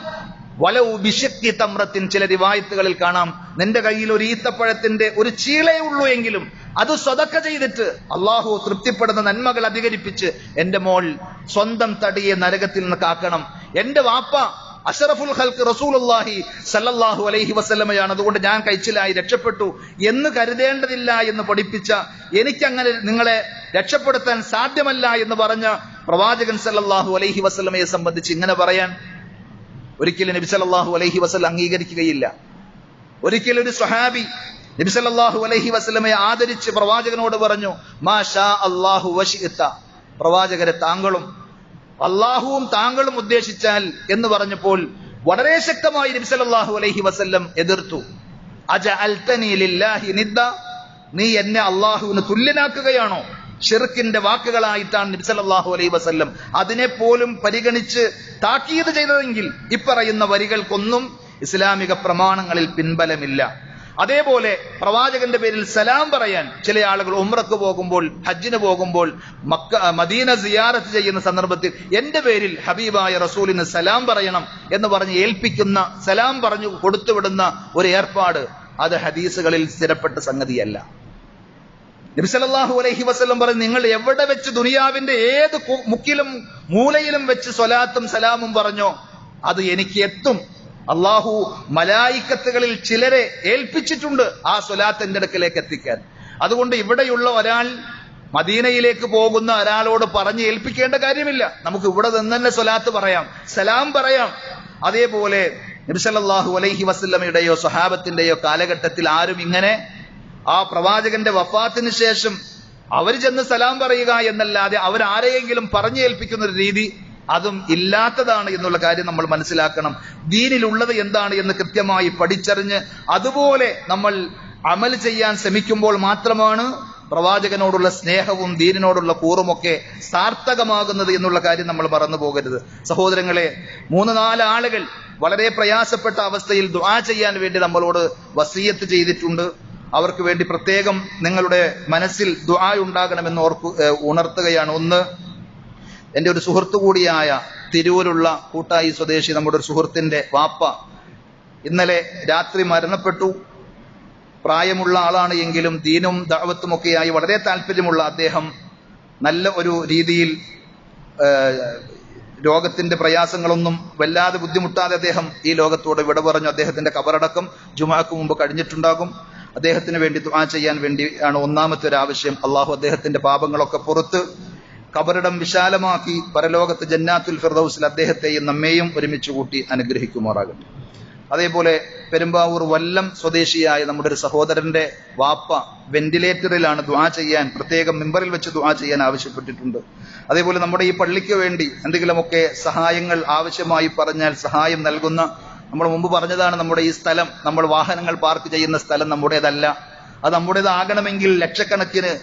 വലൗ ബിശഖി തംറത്തിൻ. ചില റിവായത്തുകളിൽ കാണാം, നിന്റെ കയ്യിൽ ഒരു ഈത്തപ്പഴത്തിന്റെ ഒരു ചീളേ ഉള്ളൂ എങ്കിലും അത് സ്വതക്ക ചെയ്തിട്ട് അള്ളാഹു തൃപ്തിപ്പെടുന്ന നന്മകൾ അധികരിപ്പിച്ച് എന്റെ മോൾ സ്വന്തം തടിയെ നരകത്തിൽ നിന്ന് കാക്കണം. എന്റെ വാപ്പ അഷ്റഫുൽ ഖൽഖ് റസൂലുള്ളാഹി സല്ലല്ലാഹു അലൈഹി വസല്ലമയാണ്, അതുകൊണ്ട് ഞാൻ കഴിച്ചിലായി രക്ഷപ്പെട്ടു എന്ന് കരുതേണ്ടതില്ല എന്ന് പഠിപ്പിച്ച, എനിക്കങ്ങനെ നിങ്ങളെ രക്ഷപ്പെടുത്താൻ സാധ്യമല്ല എന്ന് പറഞ്ഞ പ്രവാചകൻ സല്ലല്ലാഹു അലൈഹി വസല്ലമയെ സംബന്ധിച്ച് ഇങ്ങനെ പറയാൻ ഒരിക്കലും നബി സല്ലല്ലാഹു അലൈഹി വസല്ലം അംഗീകരിക്കുകയില്ല. ഒരിക്കലും ഒരു സ്വഹാബി നബി സല്ലല്ലാഹു അലൈഹി വസല്ലമയെ ആദരിച്ച് പ്രവാചകനോട് പറഞ്ഞു, മാ ഷാ അല്ലാഹു വശിഅത. പ്രവാചകരെ, താങ്കളും അള്ളാഹുവും താങ്കളും ഉദ്ദേശിച്ചാൽ എന്ന് പറഞ്ഞപ്പോൾ വളരെ ശക്തമായി നബി സല്ലല്ലാഹു അലൈഹി വസല്ലം എതിർത്തു. അജഅൽതനി ലില്ലാഹി നിദ്ദ. നീ എന്നെ അള്ളാഹുവിന് തുല്യനാക്കുകയാണോ? ഷിർക്കിന്റെ വാക്കുകളായിട്ടാണ് നബി സല്ലല്ലാഹു അലൈഹി വസല്ലം അതിനെ പോലും പരിഗണിച്ച് താക്കീത് ചെയ്തതെങ്കിൽ ഇപ്പറയുന്ന വരികൾക്കൊന്നും ഇസ്ലാമിക പ്രമാണങ്ങളിൽ പിൻബലമില്ല. അതേപോലെ പ്രവാചകന്റെ പേരിൽ സലാം പറയാൻ ചില ആളുകൾ ഉംറക്ക് പോകുമ്പോൾ, ഹജ്ജിന് പോകുമ്പോൾ, മദീന സിയാറത്ത് ചെയ്യുന്ന സന്ദർഭത്തിൽ എന്റെ പേരിൽ ഹബീബായ റസൂലിന് സലാം പറയണം എന്ന് പറഞ്ഞ് ഏൽപ്പിക്കുന്ന, സലാം പറഞ്ഞു കൊടുത്തുവിടുന്ന ഒരു ഏർപ്പാട്, അത് ഹദീസുകളിൽ സ്ഥിരപ്പെട്ട സംഗതിയല്ല. നബി സല്ലല്ലാഹു അലൈഹി വസല്ലം പറഞ്ഞു, നിങ്ങൾ എവിടെ വെച്ച് ദുനിയാവിന്റെ ഏത് മുക്കിലും മൂലയിലും വെച്ച് സ്വലാത്തും സലാമും പറഞ്ഞോ അത് എനിക്ക് എത്തും. അള്ളാഹു മലായിക്കത്തുകളിൽ ചിലരെ ഏൽപ്പിച്ചിട്ടുണ്ട് ആ സ്വലാത്ത് എന്റെ അടുക്കലേക്ക് എത്തിക്കാൻ. അതുകൊണ്ട് ഇവിടെയുള്ള ഒരാൾ മദീനയിലേക്ക് പോകുന്ന ഒരാളോട് പറഞ്ഞ് ഏൽപ്പിക്കേണ്ട കാര്യമില്ല. നമുക്ക് ഇവിടെ നിന്ന് തന്നെ സ്വലാത്ത് പറയാം, സലാം പറയാം. അതേപോലെ നബി സല്ലല്ലാഹു അലൈഹി വസല്ലമയുടെയോ സ്വഹാബത്തിന്റെയോ കാലഘട്ടത്തിൽ ആരും ഇങ്ങനെ ആ പ്രവാചകന്റെ വഫാത്തിന് ശേഷം അവർ ചെന്ന് സലാം പറയുക എന്നല്ലാതെ അവരാരെയെങ്കിലും പറഞ്ഞേൽപ്പിക്കുന്ന ഒരു രീതി അതും ഇല്ലാത്തതാണ് എന്നുള്ള കാര്യം നമ്മൾ മനസ്സിലാക്കണം. ദീനിലുള്ളത് എന്താണ് എന്ന് കൃത്യമായി പഠിച്ചറിഞ്ഞ് അതുപോലെ നമ്മൾ അമൽ ചെയ്യാൻ ശ്രമിക്കുമ്പോൾ മാത്രമാണ് പ്രവാചകനോടുള്ള സ്നേഹവും ദീനിനോടുള്ള കൂറുമൊക്കെ സാർത്ഥകമാകുന്നത് എന്നുള്ള കാര്യം നമ്മൾ മറന്നു പോകരുത്. സഹോദരങ്ങളെ, 3-4 ആളുകൾ വളരെ പ്രയാസപ്പെട്ട അവസ്ഥയിൽ ദുആ ചെയ്യാൻ വേണ്ടി നമ്മളോട് വസിയത്ത് ചെയ്തിട്ടുണ്ട്. അവർക്ക് വേണ്ടി പ്രത്യേകം നിങ്ങളുടെ മനസ്സിൽ ദുആ ഉണ്ടാകണമെന്ന് ഉണർത്തുകയാണ്. ഒന്ന്, എൻ്റെ ഒരു സുഹൃത്തു കൂടിയായ തിരൂരുള്ള കൂട്ടായി സ്വദേശി നമ്മുടെ ഒരു സുഹൃത്തിന്റെ വാപ്പ ഇന്നലെ രാത്രി മരണപ്പെട്ടു. പ്രായമുള്ള ആളാണ് എങ്കിലും ദീനും ദഅവത്തുമൊക്കെയായി വളരെ താല്പര്യമുള്ള അദ്ദേഹം നല്ല ഒരു രീതിയിൽ രോഗത്തിന്റെ പ്രയാസങ്ങളൊന്നും വല്ലാതെ ബുദ്ധിമുട്ടാതെ അദ്ദേഹം ഈ ലോകത്തോട് വിട പറഞ്ഞു. അദ്ദേഹത്തിന്റെ ഖബറടക്കം ജുമുഅക്ക് മുമ്പ് കഴിഞ്ഞിട്ടുണ്ടാകും. അദ്ദേഹത്തിന് വേണ്ടി ദുആ ചെയ്യാൻ വേണ്ടിയാണ് ഒന്നാമത്തെ ഒരു ആവശ്യം. അള്ളാഹു അദ്ദേഹത്തിന്റെ പാപങ്ങളൊക്കെ പുറത്ത് ഖബറിടം വിശാലമാക്കി പരലോകത്ത് ജന്നാത്തുൽ ഫിർദൗസിൽ അദ്ദേഹത്തെയും നമ്മെയും ഒരുമിച്ച് കൂട്ടി അനുഗ്രഹിക്കുമാറാകട്ടെ. അതേപോലെ പെരുമ്പാവൂർ വല്ലം സ്വദേശിയായ നമ്മുടെ ഒരു സഹോദരന്റെ വാപ്പ വെന്റിലേറ്ററിലാണ്. ദുആ ചെയ്യാൻ പ്രത്യേകം മിമ്പറിൽ വെച്ച് ദുആ ചെയ്യാൻ ആവശ്യപ്പെട്ടിട്ടുണ്ട്. അതേപോലെ നമ്മുടെ ഈ പള്ളിക്ക് വേണ്ടി എന്തെങ്കിലുമൊക്കെ സഹായങ്ങൾ ആവശ്യമായി പറഞ്ഞാൽ സഹായം നൽകുന്ന, നമ്മൾ മുമ്പ് പറഞ്ഞതാണ്, നമ്മുടെ ഈ സ്ഥലം, നമ്മൾ വാഹനങ്ങൾ പാർക്ക് ചെയ്യുന്ന സ്ഥലം നമ്മുടേതല്ല. അത് നമ്മുടേതാകണമെങ്കിൽ ലക്ഷക്കണക്കിന്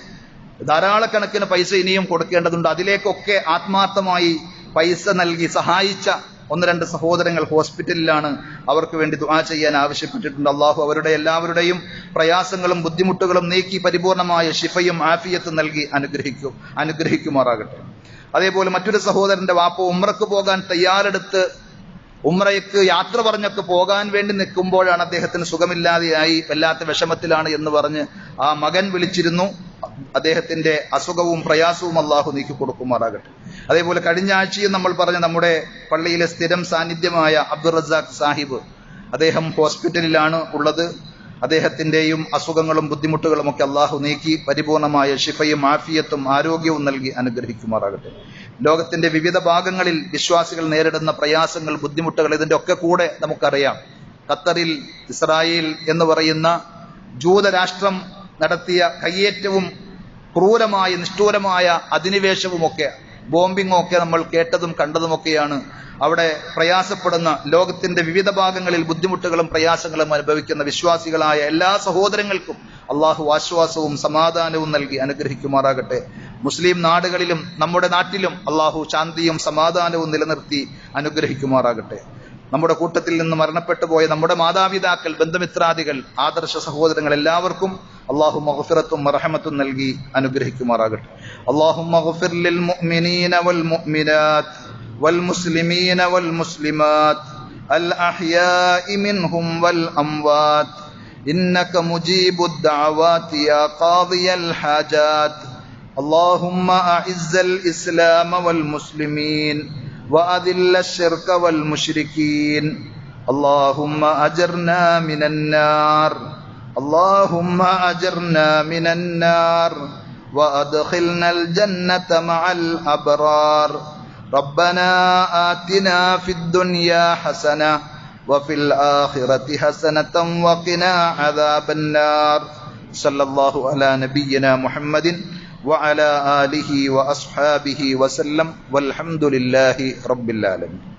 ധാരാളക്കണക്കിന് പൈസ ഇനിയും കൊടുക്കേണ്ടതുണ്ട്. അതിലേക്കൊക്കെ ആത്മാർത്ഥമായി പൈസ നൽകി സഹായിച്ച 1-2 സഹോദരങ്ങൾ ഹോസ്പിറ്റലിലാണ്. അവർക്ക് വേണ്ടി ദുആ ചെയ്യാൻ ആവശ്യപ്പെട്ടിട്ടുണ്ട്. അള്ളാഹു അവരുടെ എല്ലാവരുടെയും പ്രയാസങ്ങളും ബുദ്ധിമുട്ടുകളും നീക്കി പരിപൂർണമായ ശിഫയും ആഫിയത്തും നൽകി അനുഗ്രഹിക്കുമാറാകട്ടെ. അതേപോലെ മറ്റൊരു സഹോദരന്റെ വാപ്പ ഉംറക്ക് പോകാൻ തയ്യാറെടുത്ത് ഉംറയ്ക്ക് യാത്ര പറഞ്ഞൊക്കെ പോകാൻ വേണ്ടി നിൽക്കുമ്പോഴാണ് അദ്ദേഹത്തിന് സുഖമില്ലാതെയായി, വല്ലാത്ത വിഷമത്തിലാണ് എന്ന് പറഞ്ഞ് ആ മകൻ വിളിച്ചിരുന്നു. അദ്ദേഹത്തിന്റെ അസുഖവും പ്രയാസവും അള്ളാഹു നീക്കി കൊടുക്കുമാറാകട്ടെ. അതേപോലെ കഴിഞ്ഞ ആഴ്ചയും നമ്മൾ പറഞ്ഞ നമ്മുടെ പള്ളിയിലെ സ്ഥിരം സാന്നിധ്യമായ അബ്ദുൾ റസാഖ് സാഹിബ്, അദ്ദേഹം ഹോസ്പിറ്റലിലാണ് ഉള്ളത്. അദ്ദേഹത്തിന്റെയും അസുഖങ്ങളും ബുദ്ധിമുട്ടുകളും ഒക്കെ അള്ളാഹു നീക്കി പരിപൂർണമായ ശിഫയും ആഫിയത്തും ആരോഗ്യവും നൽകി അനുഗ്രഹിക്കുമാറാകട്ടെ. ലോകത്തിന്റെ വിവിധ ഭാഗങ്ങളിൽ വിശ്വാസികൾ നേരിടുന്ന പ്രയാസങ്ങൾ, ബുദ്ധിമുട്ടുകൾ, ഇതിന്റെ ഒക്കെ കൂടെ നമുക്കറിയാം. ഖത്തറിൽ ഇസ്രായേൽ എന്ന് പറയുന്ന ജൂതരാഷ്ട്രം നടത്തിയ കയ്യേറ്റവും ക്രൂരമായ നിഷ്ഠൂരമായ അധിനിവേശവുമൊക്കെ, ബോംബിങ്ങൊക്കെ നമ്മൾ കേട്ടതും കണ്ടതുമൊക്കെയാണ്. അവിടെ പ്രയാസപ്പെടുന്ന, ലോകത്തിന്റെ വിവിധ ഭാഗങ്ങളിൽ ബുദ്ധിമുട്ടുകളും പ്രയാസങ്ങളും അനുഭവിക്കുന്ന വിശ്വാസികളായ എല്ലാ സഹോദരങ്ങൾക്കും അള്ളാഹു ആശ്വാസവും സമാധാനവും നൽകി അനുഗ്രഹിക്കുമാറാകട്ടെ. മുസ്ലിം നാടുകളിലും നമ്മുടെ നാട്ടിലും അള്ളാഹു ശാന്തിയും സമാധാനവും നിലനിർത്തി അനുഗ്രഹിക്കുമാറാകട്ടെ. നമ്മുടെ കൂട്ടത്തിൽ നിന്ന് മരണപ്പെട്ടു പോയ നമ്മുടെ മാതാപിതാക്കൾ, ബന്ധുമിത്രാദികൾ, ആദർശ സഹോദരങ്ങൾ എല്ലാവർക്കും അള്ളാഹു മഗ്ഫിറത്തും മർഹമത്തും നൽകി അനുഗ്രഹിക്കുമാറാകട്ടെ. അല്ലാഹുമ്മ ഗ്ഫിർ ലിൽ മുഅ്മിനീന വൽ മുഅ്മിനാത്ത് വൽ മുസ്ലിമീന വൽ മുസ്ലിമാത്ത് അൽ അഹ്യാഇ മിൻഹും വൽ അംവാത്ത് ഇന്നക മുജീബുദ് ദഅവാതി യാ ഖാദിയൽ ഹാജാത്ത്. اللهم أعز الإسلام والمسلمين وأذل الشرك والمشركين. اللهم أجرنا من النار، اللهم أجرنا من النار وأدخلنا الجنة مع الأبرار. ربنا آتنا في الدنيا حسنة وفي الآخرة حسنة وقنا عذاب النار. صلى الله على نبينا محمد وعلى آله وأصحابه وسلم والحمد لله رب العالمين.